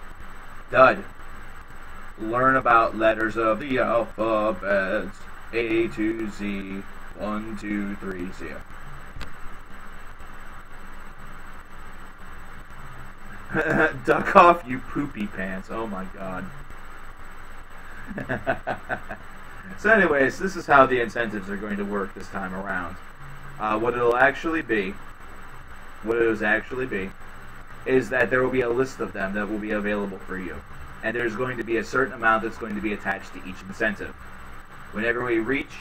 Learn about letters of the alphabet. A to Z. 1, 2, 3, see ya. Duck off, you poopy pants. Oh my god. So anyways, this is how the incentives are going to work this time around. What it'll actually be is that there will be a list of them that will be available for you. And there's going to be a certain amount that's going to be attached to each incentive. Whenever we reach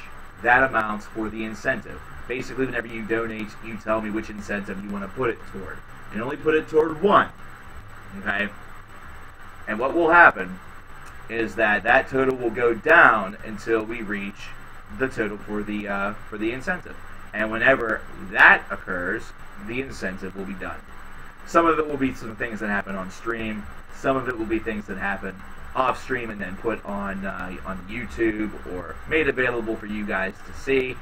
that amount for the incentive, basically whenever you donate, you tell me which incentive you want to put it toward. And only put it toward one. Okay? And what will happen is that total will go down until we reach the total for the incentive. And whenever that occurs, the incentive will be done. Some of it will be some things that happen on stream. Some of it will be things that happen off stream and then put on YouTube or made available for you guys to see.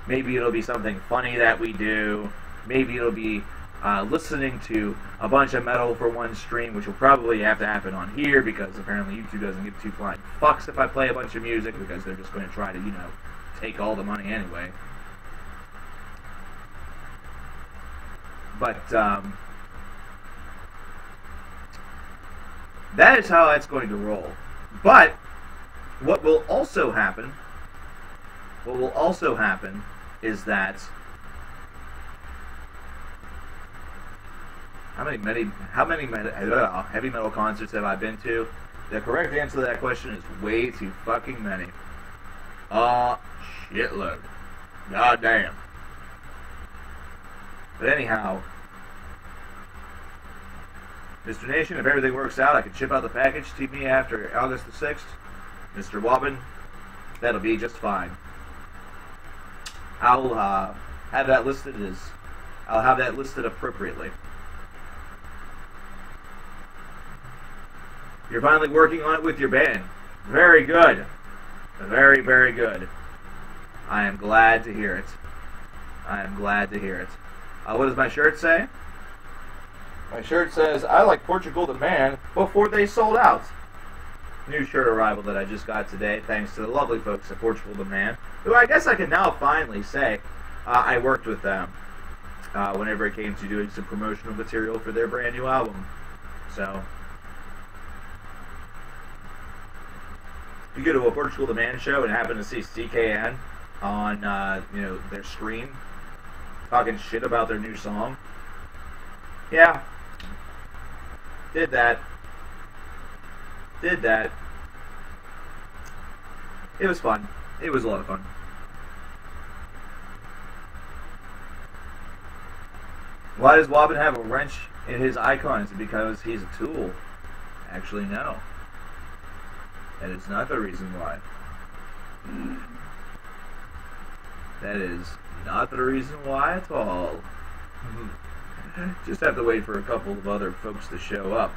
Maybe it'll be something funny that we do. Maybe it'll be listening to a bunch of metal for one stream, which will probably have to happen on here because apparently YouTube doesn't give two flying fucks if I play a bunch of music because they're just going to try to, you know, take all the money anyway. But that is how that's going to roll. But what will also happen is that how many heavy metal concerts have I been to? The correct answer to that question is way too fucking many. Shitload. God damn. But anyhow, Mr. Nation, if everything works out, I can ship out the package to me after August the 6th. Mr. Wobbin, that'll be just fine. I'll have that listed appropriately. You're finally working on it with your band. Very good. Very, very good. I am glad to hear it. I am glad to hear it. What does my shirt say? My shirt says, I like Portugal the Man before they sold out. New shirt arrival that I just got today, thanks to the lovely folks at Portugal the Man, who I guess I can now finally say I worked with them whenever it came to doing some promotional material for their brand new album. So, if you go to a Portugal the Man show and happen to see CKN on their screen talking shit about their new song, yeah, Did that. Did that. It was fun. It was a lot of fun. Why does Wobbin have a wrench in his icon? Is it because he's a tool? Actually, no. That is not the reason why. That is not the reason why at all. Just have to wait for a couple of other folks to show up.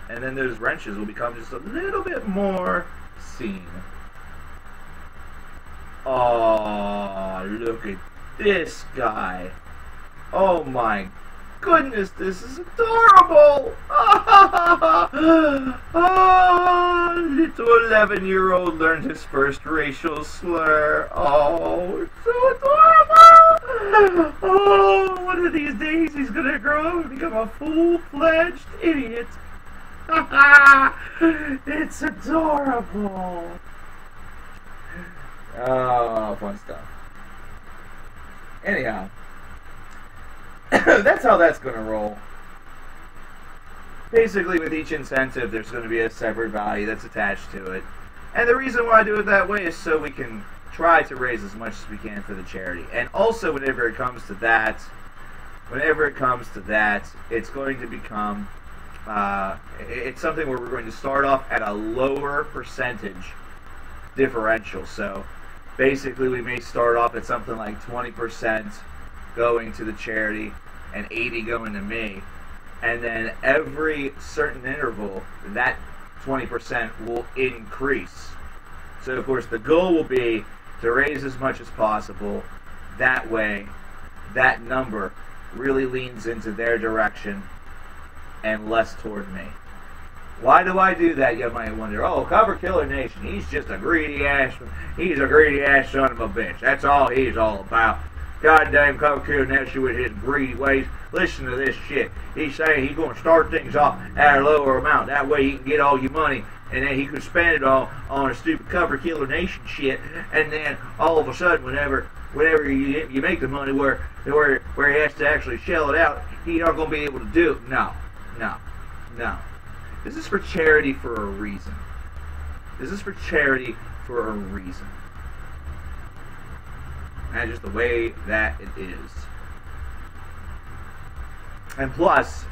And then those wrenches will become just a little bit more seen. Oh, look at this guy. Oh my goodness, this is adorable! Oh, little 11-year-old learned his first racial slur. Oh, it's so adorable! Oh, one of these days he's gonna grow up and become a full-fledged idiot. It's adorable! Oh, fun stuff. Anyhow. That's how that's going to roll. Basically, with each incentive, there's going to be a separate value that's attached to it. And the reason why I do it that way is so we can try to raise as much as we can for the charity. And also, whenever it comes to that, it's going to become, it's something where we're going to start off at a lower percentage differential. So, basically, we may start off at something like 20% going to the charity and 80 going to me, and then every certain interval that 20% will increase. So of course the goal will be to raise as much as possible. That way that number really leans into their direction and less toward me. Why do I do that, you might wonder? Oh, coverkillernation, he's just a greedy ass son of a bitch. That's all he's all about. Goddamn coverkillernation with his greedy ways. Listen to this shit. He's saying he's going to start things off at a lower amount. That way he can get all your money, and then he can spend it all on a stupid coverkillernation shit. And then all of a sudden, whenever you make the money where he has to actually shell it out, he's not going to be able to do it. No. This is for charity for a reason. That's just the way that it is. And plus,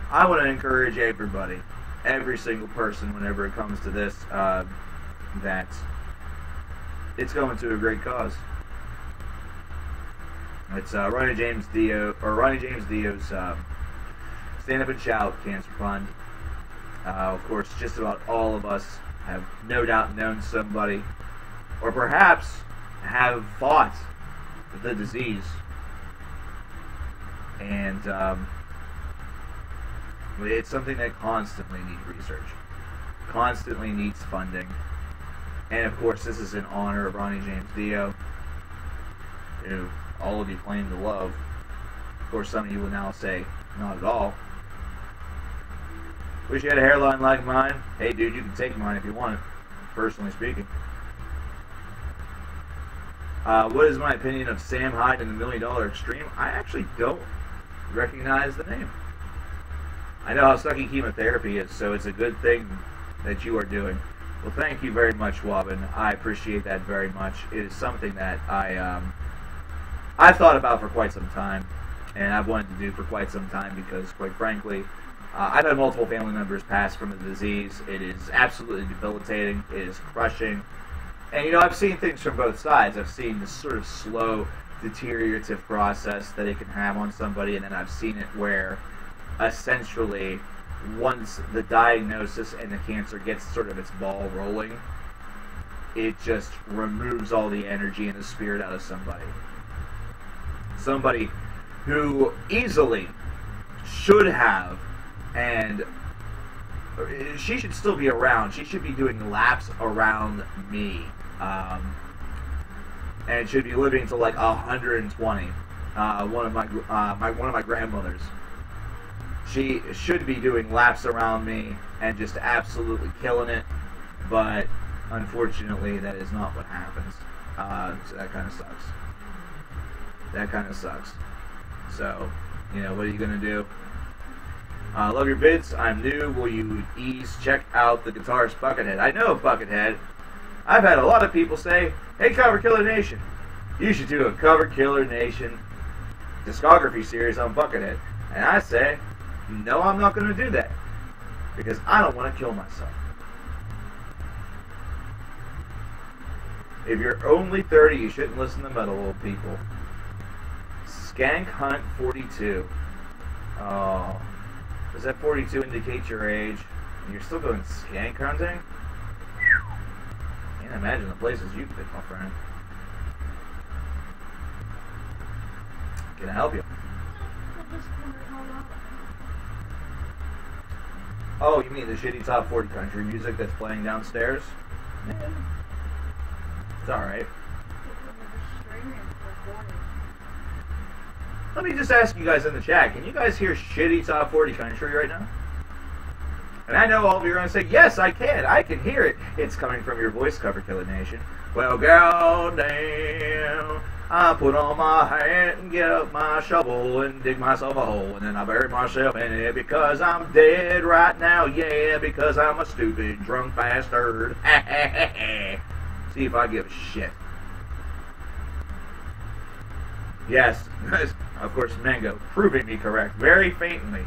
I want to encourage everybody, every single person, whenever it comes to this, that it's going to a great cause. It's Ronnie James Dio's Stand Up and Shout Cancer Fund. Of course, just about all of us have no doubt known somebody, or perhaps have fought the disease, and it's something that constantly needs research, constantly needs funding, and of course this is in honor of Ronnie James Dio, who all of you claim to love. Of course some of you will now say, not at all. Wish you had a hairline like mine. Hey dude, you can take mine if you want it, personally speaking. What is my opinion of Sam Hyde and the $1 Million Extreme? I actually don't recognize the name. I know how sucky chemotherapy is, so it's a good thing that you are doing. Well, thank you very much, Wobbin. I appreciate that very much. It is something that I've thought about for quite some time, and I've wanted to do for quite some time because, quite frankly, I've had multiple family members pass from the disease. It is absolutely debilitating. It is crushing. And, you know, I've seen things from both sides. I've seen this sort of slow, deteriorative process that it can have on somebody, and then I've seen it where, essentially, once the diagnosis and the cancer gets sort of its ball rolling, it just removes all the energy and the spirit out of somebody. Somebody who easily should have, and she should still be around. She should be doing laps around me. And should be living to like 120. One of my grandmothers. She should be doing laps around me and just absolutely killing it, but unfortunately that is not what happens. So that kind of sucks. So, you know, what are you gonna do? Love your vids. I'm new. Will you check out the guitarist Buckethead? I know Buckethead. I've had a lot of people say, hey, Cover Killer Nation, you should do a Cover Killer Nation discography series on Buckethead. And I say, no, I'm not going to do that. Because I don't want to kill myself. If you're only 30, you shouldn't listen to metal, old people. Skank Hunt 42. Oh. Does that 42 indicate your age? And you're still going skank hunting? Can't imagine the places you've been, my friend. Can I help you? Oh, you mean the shitty top 40 country music that's playing downstairs? Yeah. It's alright. Let me just ask you guys in the chat, can you guys hear shitty top 40 country right now? And I know all of you are going to say, yes, I can hear it. It's coming from your voice, Cover Killer Nation. Well, goddamn, I put on my hat and get up my shovel and dig myself a hole, and then I bury myself in it because I'm dead right now, yeah, because I'm a stupid, drunk bastard. See if I give a shit. Yes, of course, Mango, proving me correct, very faintly.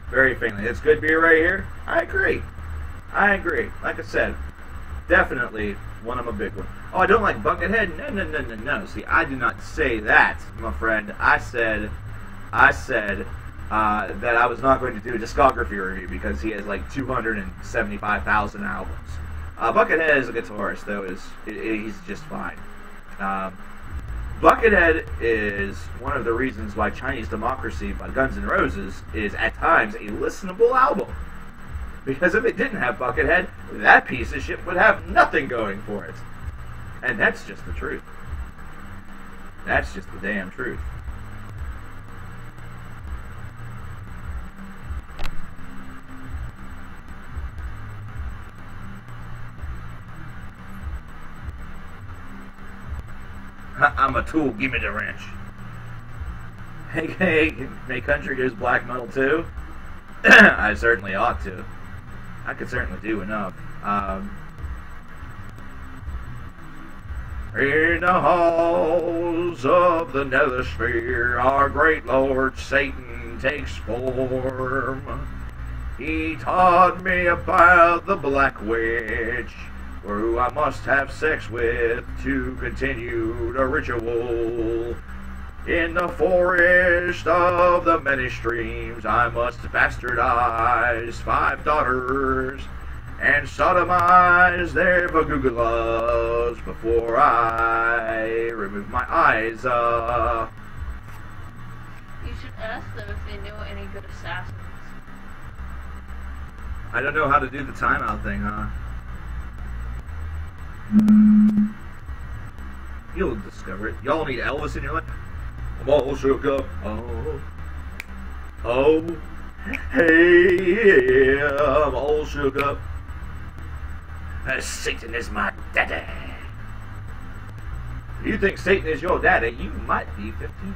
Very faintly. It's good beer right here. I agree. I agree. Like I said, definitely one of my big ones. Oh, I don't like Buckethead? No, no, no, no, no. See, I did not say that, my friend. I said that I was not going to do a discography review because he has like 275,000 albums. Buckethead as a guitarist, though, he's just fine. Buckethead is one of the reasons why Chinese Democracy by Guns N' Roses is at times a listenable album. Because if it didn't have Buckethead, that piece of shit would have nothing going for it. And that's just the truth. That's just the damn truth. I'm a tool, give me the wrench. Hey, may country use black metal too? I certainly ought to. I could certainly do enough. In the halls of the nether sphere, our great Lord Satan takes form. He taught me about the Black Witch, who I must have sex with to continue the ritual. In the forest of the many streams, I must bastardize 5 daughters and sodomize their vagugulas before I remove my eyes. You should ask them if they know any good assassins. I don't know how to do the timeout thing, huh? You'll discover it. Y'all need Elvis in your life? I'm all shook up. Oh, hey, yeah, I'm all shook up. Satan is my daddy. If you think Satan is your daddy, you might be 15.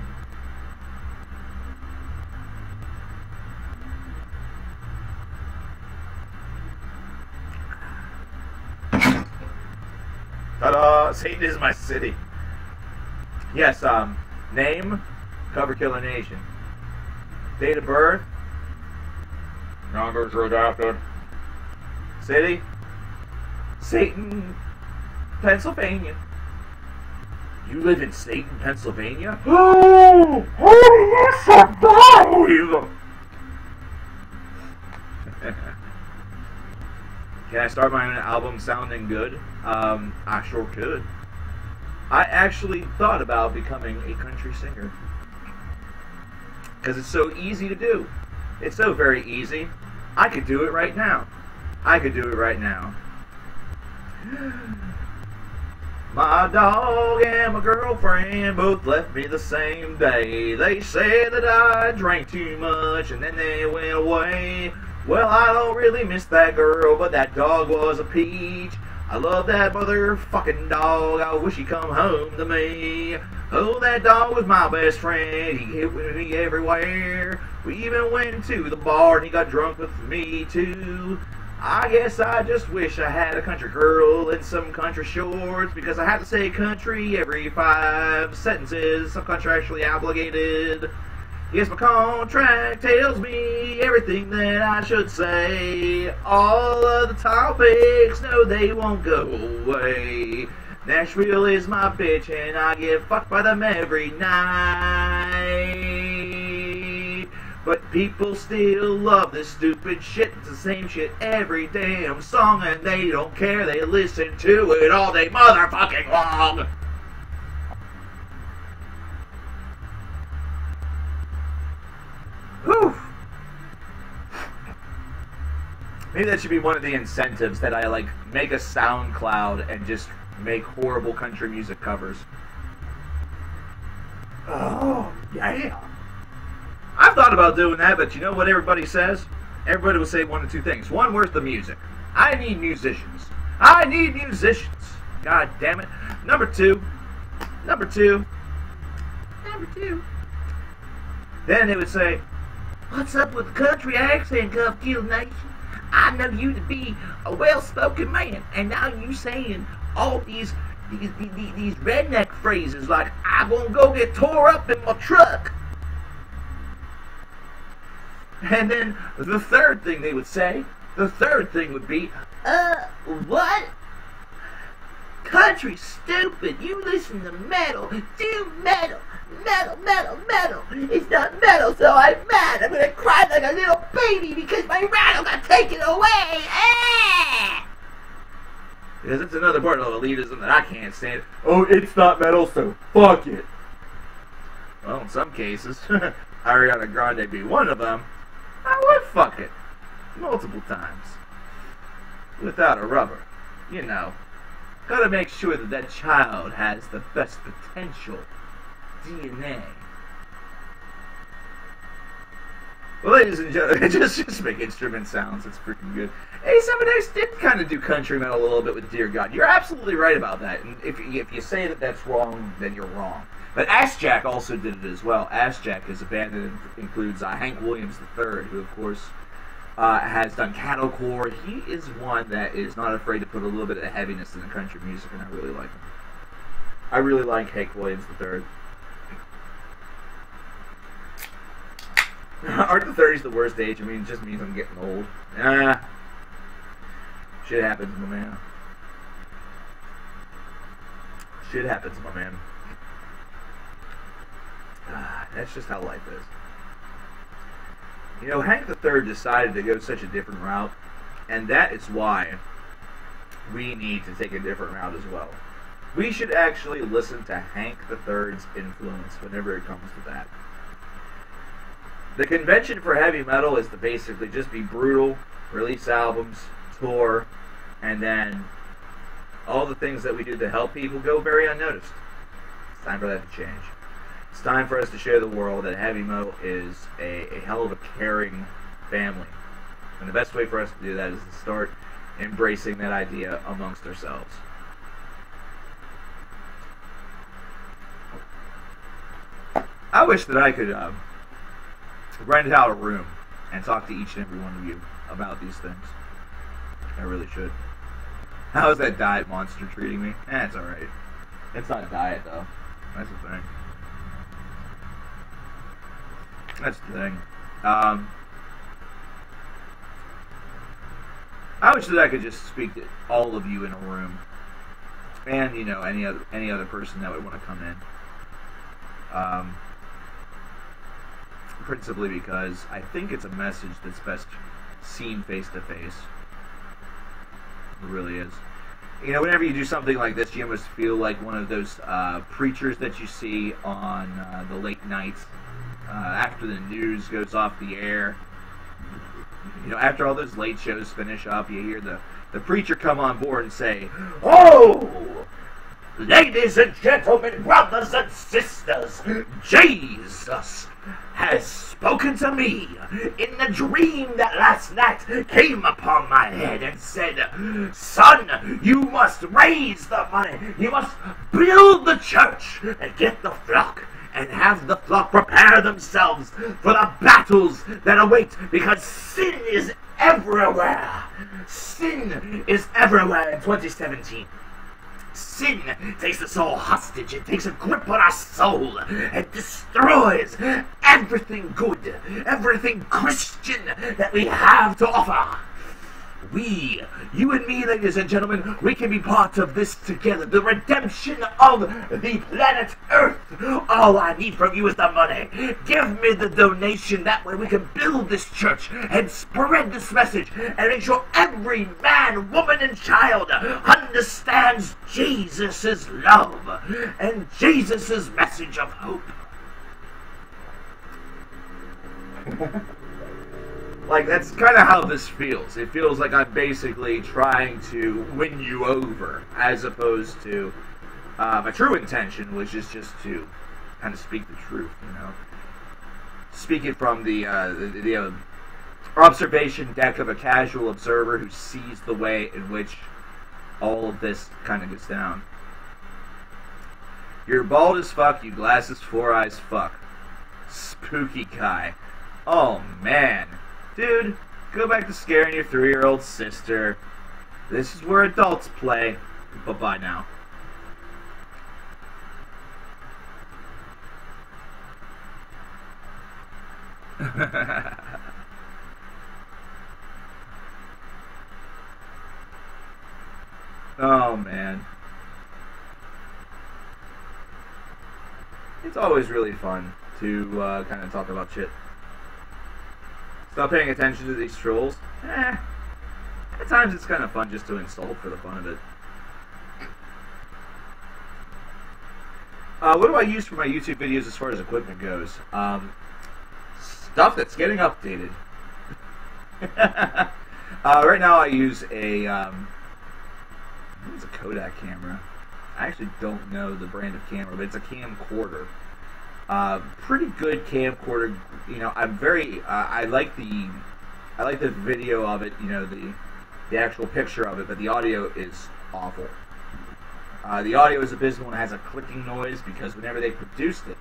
Ta-da! Satan is my city. Yes, name, Cover Killer Nation. Date of birth, numbers redacted. City, Satan, Pennsylvania. You live in Satan, Pennsylvania? Oh, yes, I Can I start my own album sounding good? I sure could. I actually thought about becoming a country singer. Because it's so easy to do. It's so very easy. I could do it right now. I could do it right now. My dog and my girlfriend both left me the same day. They said that I drank too much and then they went away. Well, I don't really miss that girl, but that dog was a peach. I love that motherfucking dog. I wish he'd come home to me. Oh, that dog was my best friend. He hit with me everywhere. We even went to the bar and he got drunk with me too. I guess I just wish I had a country girl in some country shorts, because I have to say country every 5 sentences. I'm contractually obligated. Yes, my contract tells me everything that I should say. All of the topics, no, they won't go away. Nashville is my bitch and I get fucked by them every night. But people still love this stupid shit. It's the same shit every damn song, and they don't care. They listen to it all day motherfucking long. Whew. Maybe that should be one of the incentives, that I like make a SoundCloud and just make horrible country music covers. Oh, yeah. I've thought about doing that, but you know what everybody says? Everybody will say one of two things. One, where's the music? I need musicians. I need musicians. God damn it. Number two. Then they would say, what's up with the country accent, coverkillernation? I know you to be a well-spoken man, and now you saying all these redneck phrases like, I'm gonna go get tore up in my truck. And then the third thing they would say, would be, what? Country stupid, you listen to metal, do metal. It's not metal, so I'm mad. I'm gonna cry like a little baby because my rattle got taken away. Ah! Because it's another part of elitism that I can't stand. Oh, it's not metal, so fuck it. Well, in some cases, Ariana Grande be one of them, I would fuck it. Multiple times. Without a rubber. You know. Gotta make sure that that child has the best potential DNA. Well, ladies and gentlemen, just make instrument sounds. It's freaking good. Hey, somebody else did kind of do country metal a little bit with Dear God. You're absolutely right about that. And if you say that that's wrong, then you're wrong. But Ass Jack also did it as well. Ass Jack is a band that includes Hank Williams III, who, of course, has done cattlecore. He is one that is not afraid to put a little bit of heaviness in the country music, and I really like him. I really like Hank Williams III. Aren't the 30s the worst age? I mean, it just means I'm getting old. Shit happens, my man. Shit happens, my man. That's just how life is. You know, Hank III decided to go such a different route, and that is why we need to take a different route as well. We should actually listen to Hank III's influence whenever it comes to that. The convention for heavy metal is to basically just be brutal, release albums, tour, and then all the things that we do to help people go very unnoticed. It's time for that to change. It's time for us to show the world that heavy metal is a hell of a caring family. And the best way for us to do that is to start embracing that idea amongst ourselves. I wish that I could rent out a room and talk to each and every one of you about these things. I really should. How is that diet monster treating me? It's alright. It's not a diet, though. That's the thing. That's the thing. I wish that I could just speak to all of you in a room. And, you know, any other person that would want to come in. Principally because I think it's a message that's best seen face to face. It really is. You know, whenever you do something like this, you almost feel like one of those preachers that you see on the late nights after the news goes off the air. You know, after all those late shows finish up, you hear the preacher come on board and say, "Oh, Ladies and gentlemen, brothers and sisters, Jesus has spoken to me in the dream that last night came upon my head and said, son, you must raise the money, you must build the church and get the flock, and have the flock prepare themselves for the battles that await, because sin is everywhere. Sin is everywhere in 2017. Sin takes us all hostage, it takes a grip on our soul, and destroys everything good, everything Christian that we have to offer. We, you and me, ladies and gentlemen, we can be part of this together. The redemption of the planet Earth. All I need from you is the money. Give me the donation. That way we can build this church and spread this message and make sure every man, woman, and child understands Jesus' love and Jesus' message of hope. Like, that's kind of how this feels. It feels like I'm basically trying to win you over, as opposed to my true intention, which is just to kind of speak the truth, you know. Speaking from the observation deck of a casual observer who sees the way in which all of this kind of gets down. You're bald as fuck, you glasses, 4 eyes fuck. Spooky Kai. Oh, man. Dude, go back to scaring your 3-year-old sister. This is where adults play. Bye-bye now. Oh, man. It's always really fun to kind of talk about shit. Stop paying attention to these trolls. At times it's kind of fun just to insult for the fun of it. What do I use for my YouTube videos as far as equipment goes? Stuff that's getting updated. Right now I use a it's a Kodak camera. I actually don't know the brand of camera, but it's a camcorder. Pretty good camcorder. You know, I'm very. I like the video of it. You know, the actual picture of it, but the audio is awful. The audio is abysmal and has a clicking noise because whenever they produced it,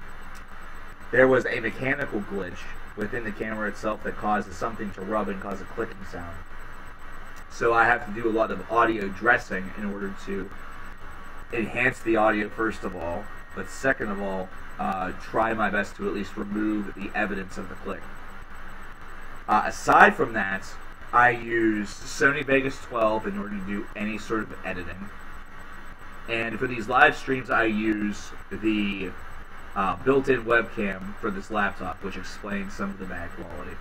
there was a mechanical glitch within the camera itself that causes something to rub and cause a clicking sound. So I have to do a lot of audio dressing in order to enhance the audio, first of all, but second of all, try my best to at least remove the evidence of the click. Aside from that, I use Sony Vegas 12 in order to do any sort of editing. And for these live streams, I use the built-in webcam for this laptop, which explains some of the bad quality.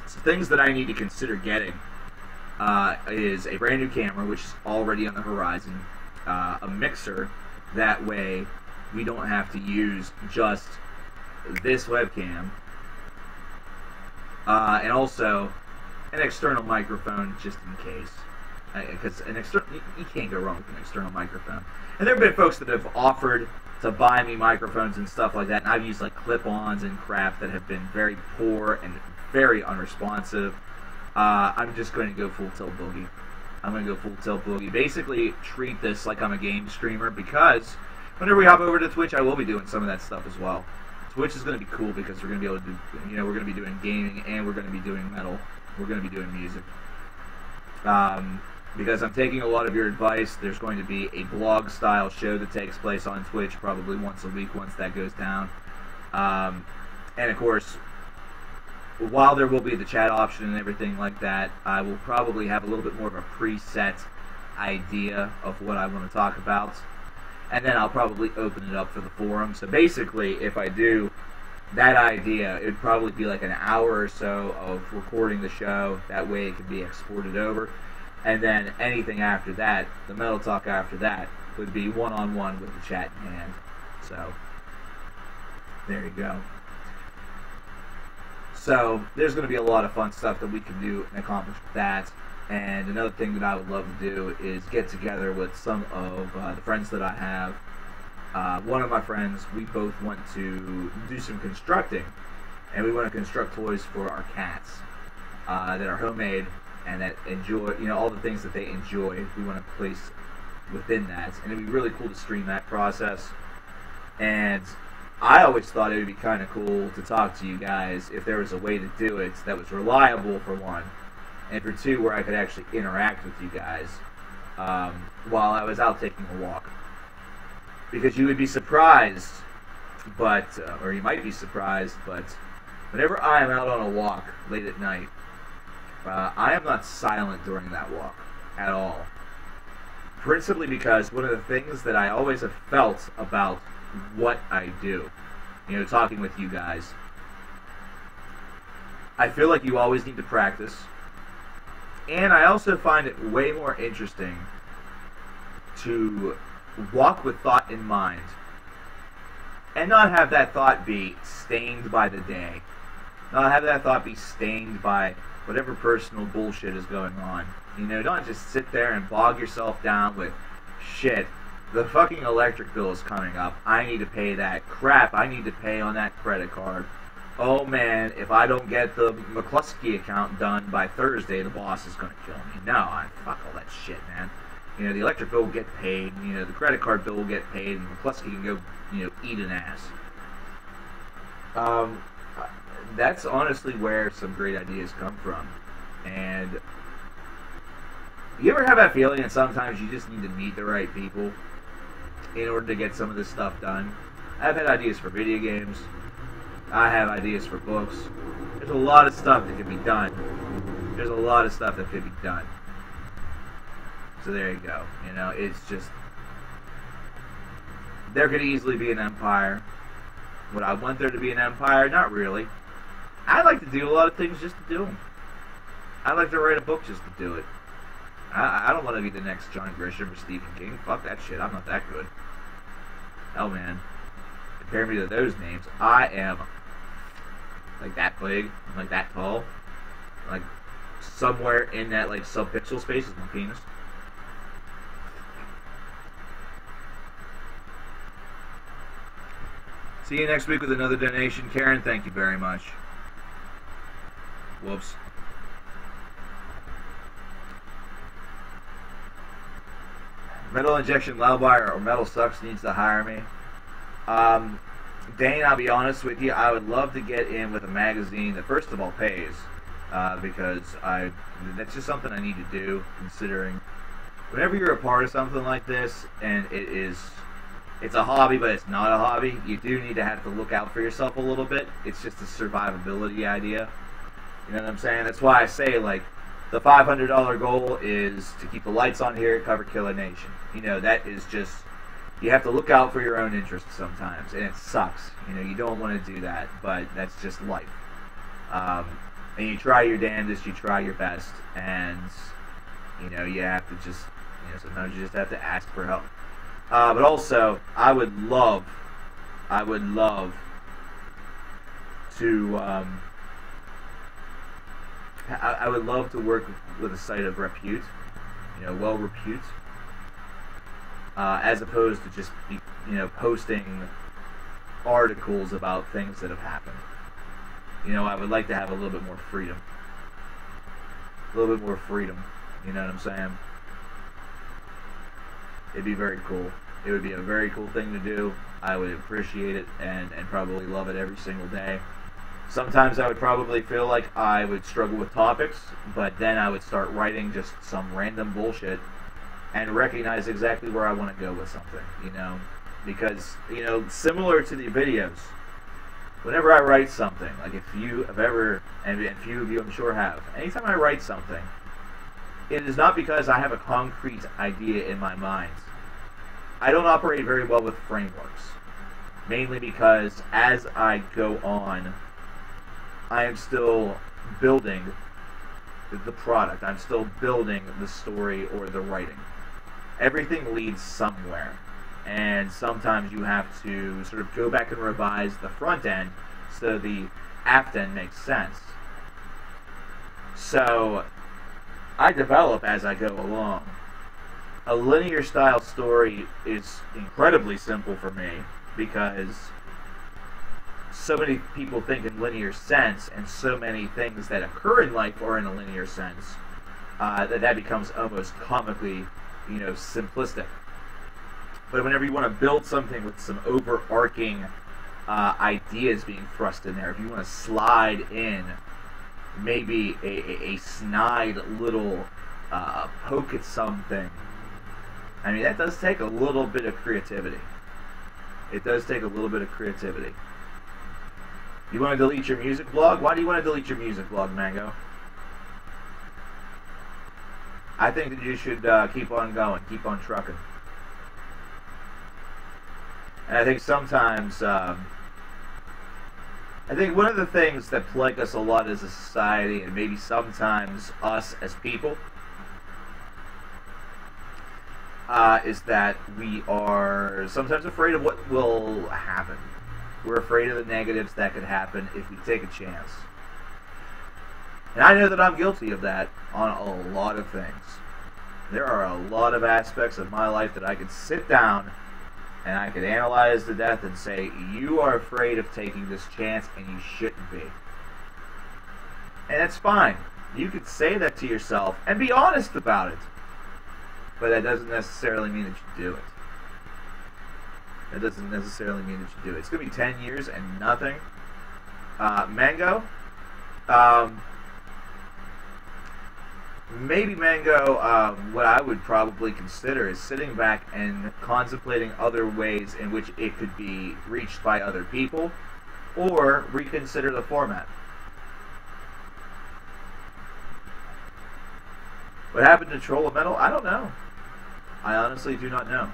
So things that I need to consider getting is a brand new camera, which is already on the horizon, a mixer, that way we don't have to use just this webcam, and also an external microphone just in case, because you can't go wrong with an external microphone. And there have been folks that have offered to buy me microphones and stuff like that, and I've used like clip-ons and crap that have been very poor and very unresponsive. I'm just going to go full tilt boogie. I'm going to go full tilt boogie. Basically, treat this like I'm a game streamer, because whenever we hop over to Twitch, I will be doing some of that stuff as well. Twitch is going to be cool because we're going to be able to do, you know, we're going to be doing gaming and we're going to be doing metal. We're going to be doing music. Because I'm taking a lot of your advice, there's going to be a blog-style show that takes place on Twitch probably once a week once that goes down. And of course, while there will be the chat option and everything like that, I will probably have a little bit more of a preset idea of what I want to talk about. And then I'll probably open it up for the forum. So basically, if I do that idea, it would probably be like an hour or so of recording the show. That way it can be exported over. And then anything after that, the Metal Talk after that, would be one-on-one with the chat in hand. So, there you go. So, there's going to be a lot of fun stuff that we can do and accomplish with that. And another thing that I would love to do is get together with some of the friends that I have. One of my friends, we both want to do some constructing, and we want to construct toys for our cats that are homemade and that enjoy, all the things that they enjoy. We want to place within that, and it'd be really cool to stream that process. And I always thought it would be kind of cool to talk to you guys if there was a way to do it that was reliable, for one, and for two, where I could actually interact with you guys while I was out taking a walk. Because you would be surprised, or you might be surprised, but whenever I am out on a walk late at night, I am not silent during that walk at all. Principally because one of the things that I always have felt about what I do, talking with you guys, I feel like you always need to practice, and I also find it way more interesting to walk with thought in mind and not have that thought be stained by the day, not have that thought be stained by whatever personal bullshit is going on. Don't just sit there and bog yourself down with shit. The fucking electric bill is coming up. I need to pay that. Crap, I need to pay on that credit card. Oh man, if I don't get the McCluskey account done by Thursday, the boss is going to kill me. No, fuck all that shit, man. The electric bill will get paid, the credit card bill will get paid, and McCluskey can go, eat an ass. That's honestly where some great ideas come from. And you ever have that feeling that sometimes you just need to meet the right people in order to get some of this stuff done? I've had ideas for video games. I have ideas for books. There's a lot of stuff that can be done. There's a lot of stuff that could be done. So there you go. It's just, there could easily be an empire. Would I want there to be an empire? Not really. I like to do a lot of things just to do them. I like to write a book just to do it. I don't want to be the next John Grisham or Stephen King. Fuck that shit. I'm not that good. Hell, man. Compare me to those names. I am like that big. I'm like that tall. Like somewhere in that like sub-pixel space is my penis. See you next week with another donation. Karen, thank you very much. Whoops. Metal Injection Loudwire or Metal Sucks needs to hire me. Dane, I'll be honest with you, I would love to get in with a magazine that first of all pays, because that's just something I need to do, considering whenever you're a part of something like this, and it's a hobby, but it's not a hobby, you do need to have to look out for yourself a little bit. It's just a survivability idea. You know what I'm saying? That's why I say, like, the $500 goal is to keep the lights on here at Coverkillernation. That is just, you have to look out for your own interests sometimes, and it sucks. You don't want to do that, but that's just life. And you try your damnedest, you try your best, and, you have to just, sometimes you just have to ask for help. But also, I would love to, I would love to work with a site of repute, well repute, as opposed to just posting articles about things that have happened. I would like to have a little bit more freedom. You know what I'm saying? It'd be very cool. It would be a very cool thing to do. I would appreciate it and probably love it every single day. Sometimes I would probably feel like I would struggle with topics, but then I would start writing just some random bullshit and recognize exactly where I want to go with something, because, similar to the videos, whenever I write something, like if you have ever, and a few of you I'm sure have, anytime I write something, it is not because I have a concrete idea in my mind. I don't operate very well with frameworks, mainly because as I go on, I am still building the product. I'm still building the story or the writing. Everything leads somewhere, and sometimes you have to sort of go back and revise the front end so the aft end makes sense. So I develop as I go along. A linear style story is incredibly simple for me because so many people think in linear sense, and so many things that occur in life are in a linear sense, that becomes almost comically, simplistic. But whenever you want to build something with some overarching ideas being thrust in there, if you want to slide in maybe a snide little poke at something, I mean, that does take a little bit of creativity. It does take a little bit of creativity. You want to delete your music blog? Why do you want to delete your music blog, Mango? I think that you should keep on going, keep on trucking. And I think sometimes, I think one of the things that plague us a lot as a society, and maybe sometimes us as people, is that we are sometimes afraid of what will happen. We're afraid of the negatives that could happen if we take a chance. And I know that I'm guilty of that on a lot of things. There are a lot of aspects of my life that I could sit down and I could analyze to death and say, you are afraid of taking this chance and you shouldn't be. And that's fine. You could say that to yourself and be honest about it. But that doesn't necessarily mean that you do it. That doesn't necessarily mean that you do it. It's going to be 10 years and nothing. Mango? Maybe Mango, what I would probably consider is sitting back and contemplating other ways in which it could be reached by other people, or reconsider the format. What happened to Troll of Metal? I don't know. I honestly do not know.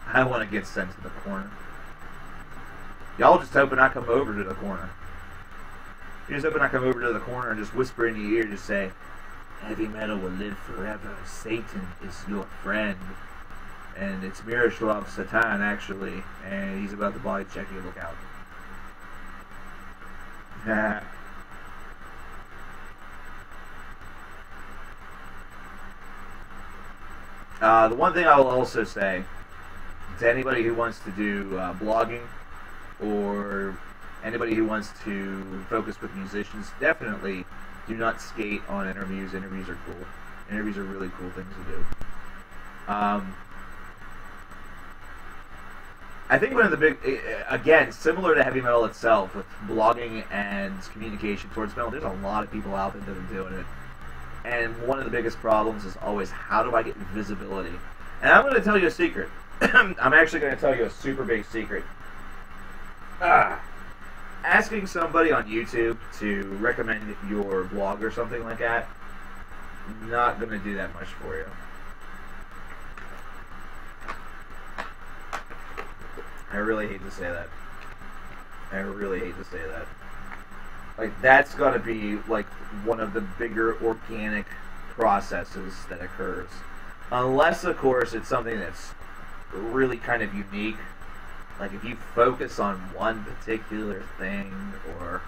I want to get sent to the corner. Y'all just hoping I come over to the corner. You just hoping I come over to the corner and just whisper in your ear, just say, heavy metal will live forever. Satan is your friend. And it's Miroslav Satan, actually. And he's about to body check you. Look out. The one thing I will also say to anybody who wants to do blogging, or anybody who wants to focus with musicians, definitely do not skate on interviews. Interviews are cool. Interviews are really cool things to do. I think one of the big, again, similar to heavy metal itself, with blogging and communication towards metal, there's a lot of people out there that are doing it. And one of the biggest problems is always, how do I get visibility? And I'm going to tell you a secret. I'm actually going to tell you a super big secret. Asking somebody on YouTube to recommend your blog or something like that, not going to do that much for you. I really hate to say that. I really hate to say that. Like, that's got to be, like, one of the bigger organic processes that occurs. Unless, of course, it's something that's really kind of unique. Like, if you focus on one particular thing, or,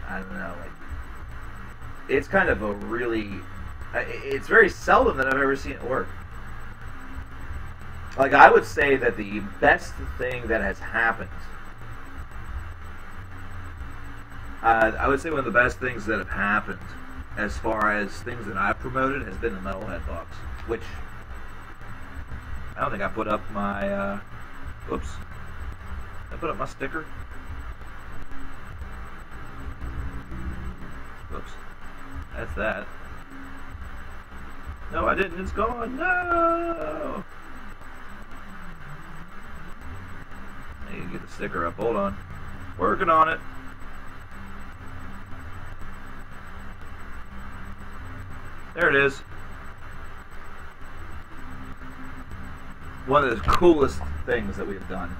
I don't know, like, it's kind of a really, it's very seldom that I've ever seen it work. Like, I would say that the best thing that has happened, I would say one of the best things that have happened as far as things that I've promoted has been the Metalhead box, which I don't think I put up my, oops, I put up my sticker. Oops, that's that. No, I didn't, it's gone, no! I need to get the sticker up, hold on. Working on it. There it is. One of the coolest things that we've done.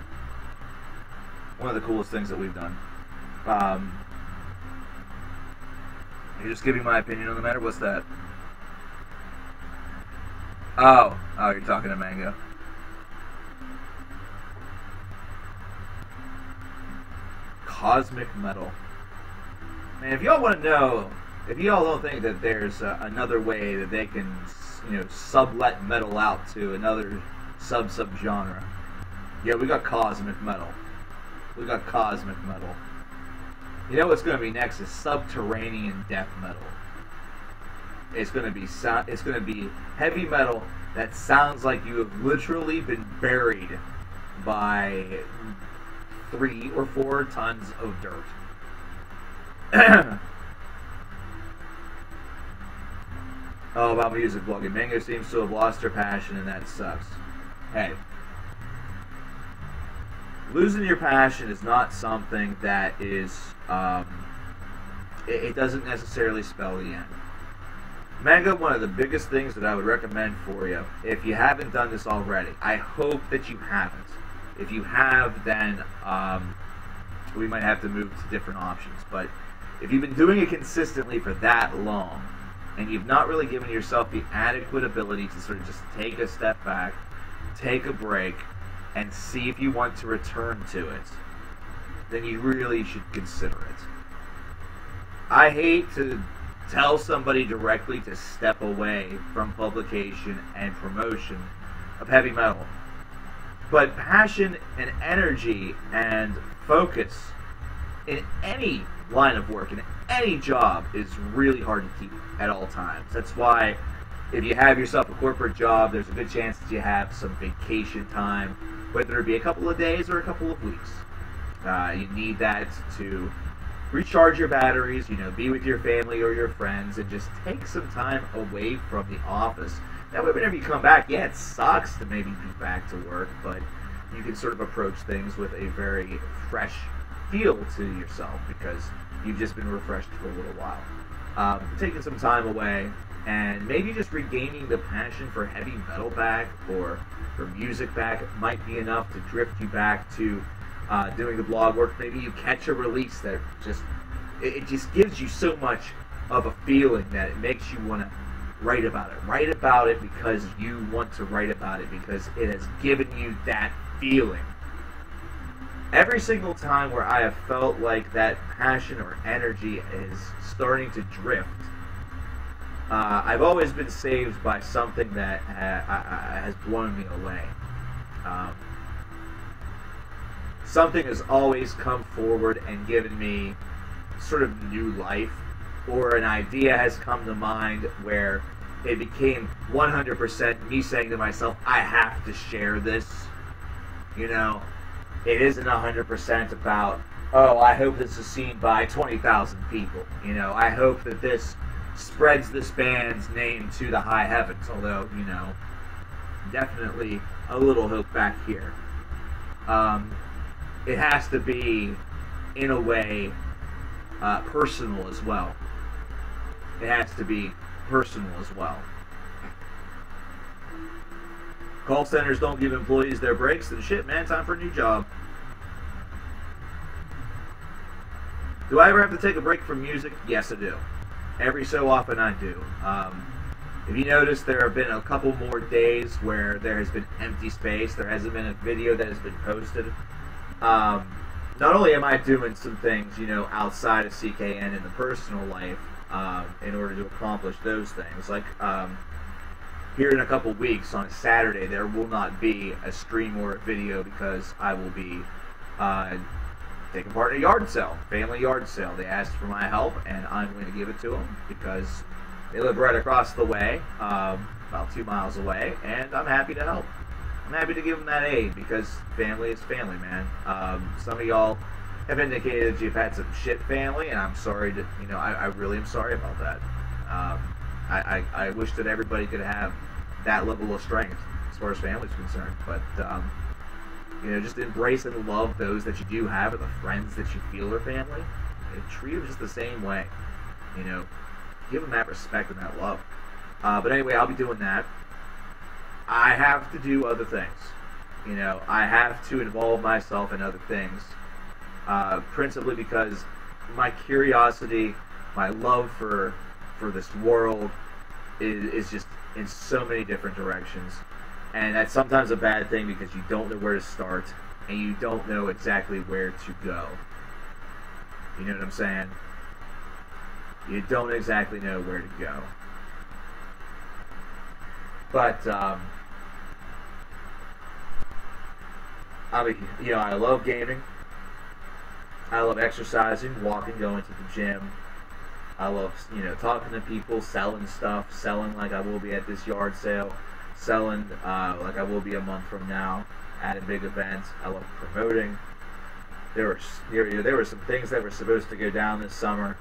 One of the coolest things that we've done. You're just giving my opinion on the matter? What's that? Oh, you're talking to Mango. Cosmic metal. Man, if y'all want to know if you all don't think that there's another way that they can, sublet metal out to another sub-genre, yeah, we got cosmic metal. We got cosmic metal. You know what's going to be next is subterranean death metal. It's going to be heavy metal that sounds like you have literally been buried by 3 or 4 tons of dirt. Oh, about music blogging. Mango seems to have lost her passion, and that sucks. Hey, losing your passion is not something that is, it doesn't necessarily spell the end. Mango, one of the biggest things that I would recommend for you, if you haven't done this already, I hope that you haven't. If you have, then we might have to move to different options. But if you've been doing it consistently for that long, and you've not really given yourself the adequate ability to sort of just take a step back, take a break, and see if you want to return to it, then you really should consider it. I hate to tell somebody directly to step away from publication and promotion of heavy metal, but passion and energy and focus in any line of work, in any job, is really hard to keep at all times. That's why if you have yourself a corporate job, there's a good chance that you have some vacation time, whether it be a couple of days or a couple of weeks. You need that to recharge your batteries, be with your family or your friends, and just take some time away from the office. That way, whenever you come back, yeah, it sucks to maybe be back to work, but you can sort of approach things with a very fresh feel to yourself because you've just been refreshed for a little while. Taking some time away and maybe just regaining the passion for heavy metal back or for music back might be enough to drift you back to doing the blog work. Maybe you catch a release that it just gives you so much of a feeling that it makes you want to write about it. Write about it because you want to write about it because it has given you that feeling. Every single time where I have felt like that passion or energy is starting to drift, I've always been saved by something that has blown me away. Something has always come forward and given me sort of new life, or an idea has come to mind where it became 100% me saying to myself, I have to share this. It isn't 100% about, oh, I hope this is seen by 20,000 people. I hope that this spreads this band's name to the high heavens, although, definitely a little hope back here. It has to be, in a way, personal as well. It has to be personal as well. Call centers don't give employees their breaks, then shit, man, time for a new job. Do I ever have to take a break from music? Yes, I do. Every so often I do. If you notice, there have been a couple more days where there has been empty space. There hasn't been a video that has been posted. Not only am I doing some things, outside of CKN in the personal life, in order to accomplish those things. Like, here in a couple weeks, on a Saturday, there will not be a stream or a video because I will be taking part in a yard sale, family yard sale. They asked for my help, and I'm going to give it to them because they live right across the way, about 2 miles away, and I'm happy to help. I'm happy to give them that aid because family is family, man. Some of y'all have indicated that you've had some shit family, and I'm sorry to, I really am sorry about that. I wish that everybody could have that level of strength as far as family is concerned, but just embrace and love those that you do have, or the friends that you feel are family. Treat them just the same way. Give them that respect and that love. But anyway, I'll be doing that. I have to do other things. I have to involve myself in other things. Principally because my curiosity, my love for this world is just in so many different directions. And that's sometimes a bad thing because you don't know where to start and you don't know exactly where to go. You know what I'm saying? you don't exactly know where to go. But I love gaming. I love exercising, walking, going to the gym. I love, talking to people, selling stuff, selling like I will be at this yard sale, selling like I will be a month from now at a big event. I love promoting. There were some things that were supposed to go down this summer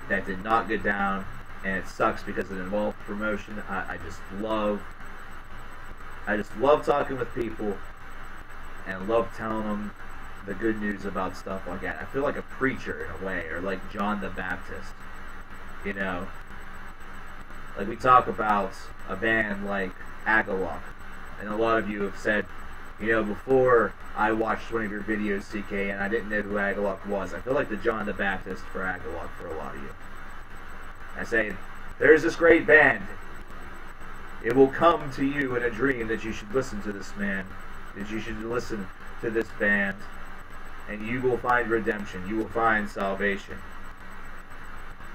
that did not go down, and it sucks because it involved promotion. I just love talking with people and love telling them the good news about stuff like that. I feel like a preacher in a way, or like John the Baptist. Like we talk about a band like Agalok, and a lot of you have said, before I watched one of your videos, CK, and I didn't know who Agalok was. I feel like the John the Baptist for Agalok for a lot of you. I say, there's this great band. It will come to you in a dream that you should listen to this man, that you should listen to this band, and you will find redemption. You will find salvation.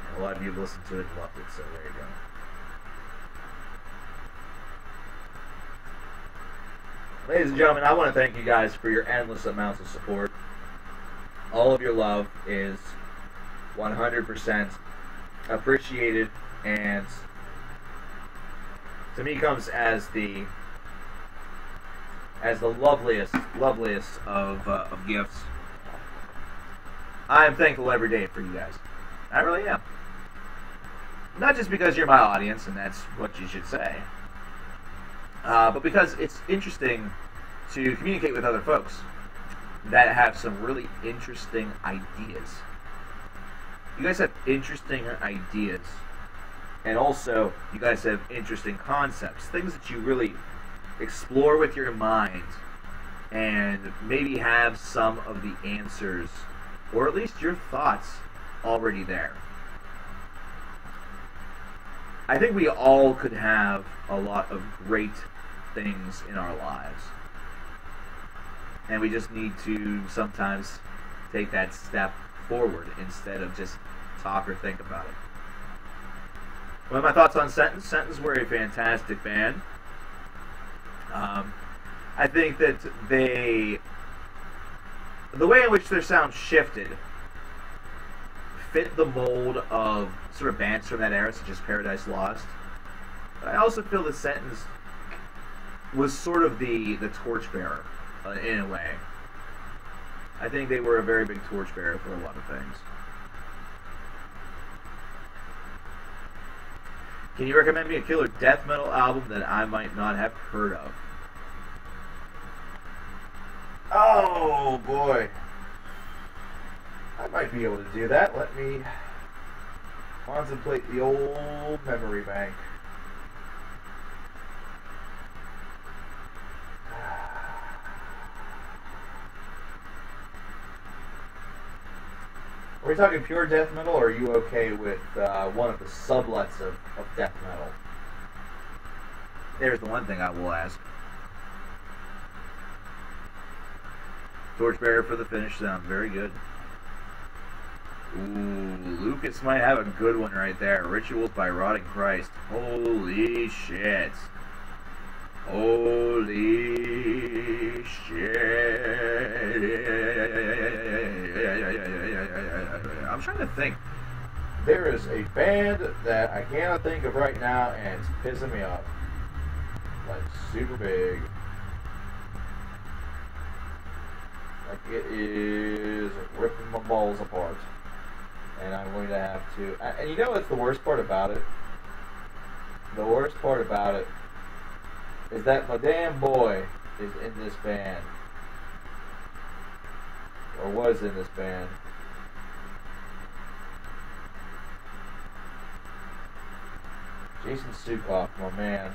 And a lot of you have listened to it and loved it, so there you go. Ladies and gentlemen, I want to thank you guys for your endless amounts of support. All of your love is 100% appreciated, and to me comes as the loveliest of gifts. I am thankful every day for you guys. I really am. Not just because you're my audience, and that's what you should say, but because it's interesting to communicate with other folks that have some really interesting ideas. You guys have interesting ideas, and also you guys have interesting concepts, things that you really explore with your mind and maybe have some of the answers, or at least your thoughts, already there. I think we all could have a lot of great things in our lives, and we just need to sometimes take that step forward instead of just talk or think about it. One of my thoughts on Sentence. Sentence were a fantastic band. I think that the way in which their sound shifted fit the mold of sort of bands from that era, such as Paradise Lost. But I also feel that Sentence was sort of the torchbearer in a way. I think they were a very big torchbearer for a lot of things. Can you recommend me a killer death metal album that I might not have heard of? Oh boy, I might be able to do that. Let me contemplate the old memory bank. Are we talking pure death metal, or are you okay with one of the sublets of death metal? There's the one thing I will ask. Torchbearer for the finish sound. Very good. Ooh, Lucas might have a good one right there. Rituals by Rotting Christ. Holy shit. Holy shit. I'm trying to think. There is a band that I cannot think of right now, and it's pissing me off. Like, super big. Like, it is ripping my balls apart. And I'm going to have to... And you know what's the worst part about it? The worst part about it is that my damn boy is in this band. Or was in this band. Jason Sukoff, my man.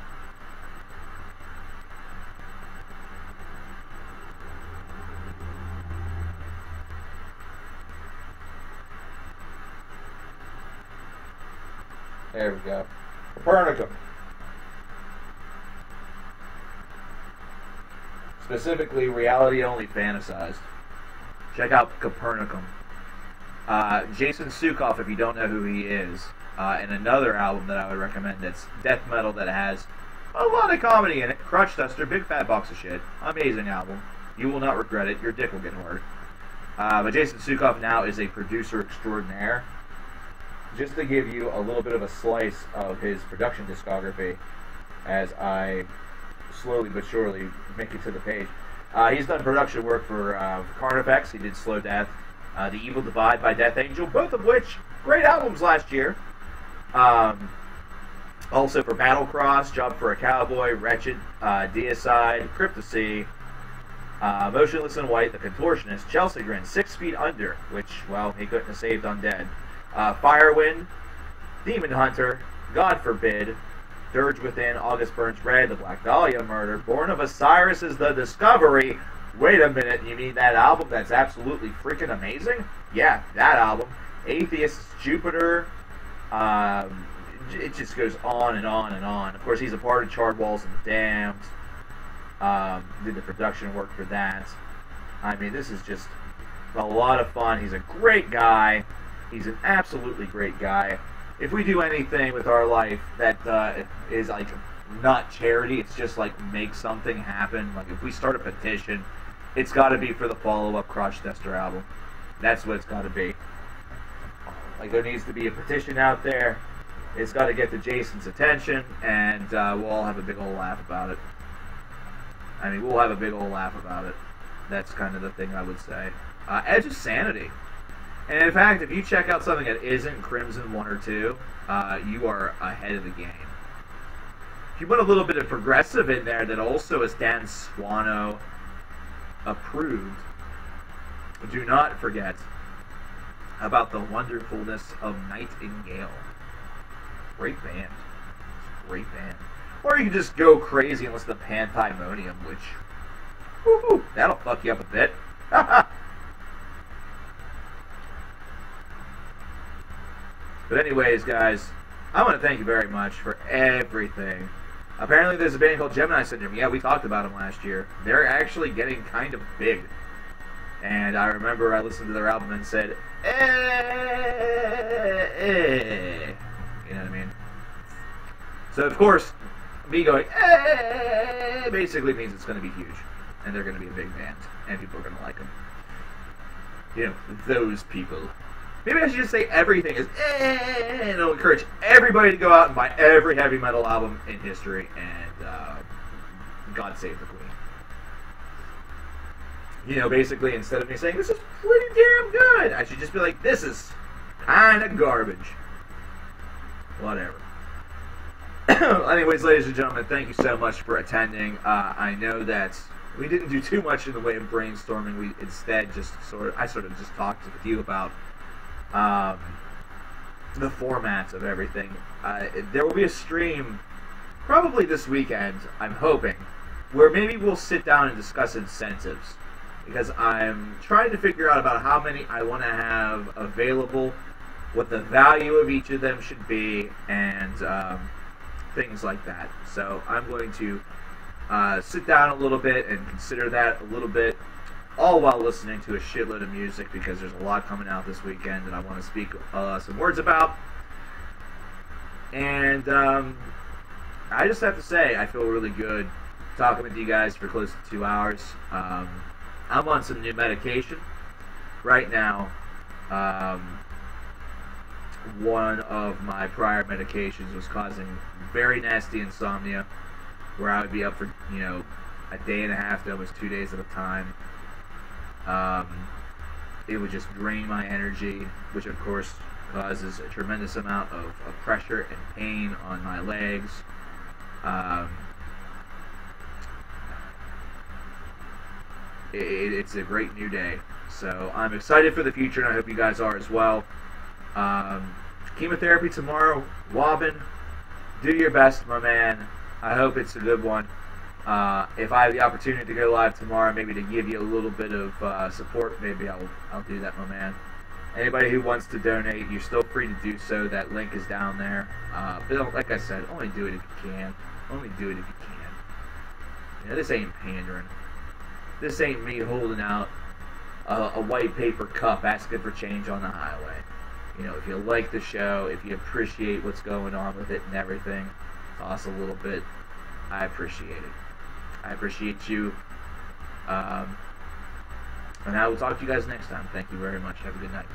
There we go. Copernicum. Specifically, reality only fantasized. Check out Copernicum. Jason Sukoff, if you don't know who he is, and another album that I would recommend that's death metal that has a lot of comedy in it. Crutch Duster, big fat box of shit. Amazing album. You will not regret it. Your dick will get hard. But Jason Sukoff now is a producer extraordinaire. Just to give you a little bit of a slice of his production discography, as I slowly but surely make it to the page. He's done production work for Carnifex. He did Slow Death, The Evil Divide by Death Angel, both of which great albums last year. Also for Battlecross, Job for a Cowboy, Wretched, Deicide, Cryptosea, Motionless in White, The Contortionist, Chelsea Grin, 6 Feet Under, which, well, he couldn't have saved Undead, Firewind, Demon Hunter, God Forbid, Dirge Within, August Burns Red, The Black Dahlia Murder, Born of Osiris is The Discovery. Wait a minute, you mean that album that's absolutely freaking amazing? Yeah, that album. Atheists, Jupiter, it just goes on and on and on. Of course, he's a part of Charred Walls and the Damned. Did the production work for that. I mean, this is just a lot of fun. He's a great guy. He's an absolutely great guy. If we do anything with our life that is like not charity, it's just like make something happen. Like if we start a petition, it's got to be for the follow-up Crotch Duster album. That's what it's got to be. Like there needs to be a petition out there. It's got to get to Jason's attention, and we'll all have a big old laugh about it. I mean, we'll have a big old laugh about it. That's kind of the thing I would say. Edge of Sanity. And in fact, if you check out something that isn't Crimson 1 or 2, you are ahead of the game. If you put a little bit of progressive in there that also is Dan Swano approved, do not forget about the wonderfulness of Nightingale. Great band. Great band. Or you can just go crazy and listen to Pandemonium, which, woo-hoo, that'll fuck you up a bit. But anyways, guys, I want to thank you very much for everything. Apparently there's a band called Gemini Syndrome. Yeah, we talked about them last year. They're actually getting kind of big. And I remember I listened to their album and said, You know what I mean? So, of course, me going, basically means it's going to be huge. And they're going to be a big band. And people are going to like them. You know, those people. Maybe I should just say everything is and it'll encourage everybody to go out and buy every heavy metal album in history, and God save the Queen. You know, basically, instead of me saying, this is pretty damn good, I should just be like, this is kind of garbage. Whatever. Anyways, ladies and gentlemen, thank you so much for attending. I know that we didn't do too much in the way of brainstorming. We instead just I sort of just talked with you about the formats of everything. There will be a stream probably this weekend, I'm hoping, where maybe we'll sit down and discuss incentives, because I'm trying to figure out about how many I want to have available, what the value of each of them should be, and things like that. So I'm going to sit down a little bit and consider that a little bit, all while listening to a shitload of music, because there's a lot coming out this weekend that I want to speak some words about. And I just have to say, I feel really good talking with you guys for close to 2 hours. I'm on some new medication right now. One of my prior medications was causing very nasty insomnia, where I would be up for, you know, a day and a half to almost 2 days at a time. It would just drain my energy, which of course causes a tremendous amount of pressure and pain on my legs. It's a great new day. So I'm excited for the future, and I hope you guys are as well. Chemotherapy tomorrow. Wobbin, do your best, my man. I hope it's a good one. If I have the opportunity to go live tomorrow, maybe to give you a little bit of support, maybe I'll do that, my man. Anybody who wants to donate, you're still free to do so. That link is down there. But like I said, only do it if you can. Only do it if you can. You know, this ain't pandering. This ain't me holding out a white paper cup asking for change on the highway. You know, if you like the show, if you appreciate what's going on with it and everything, toss a little bit. I appreciate it. I appreciate you. And I will talk to you guys next time. Thank you very much. Have a good night.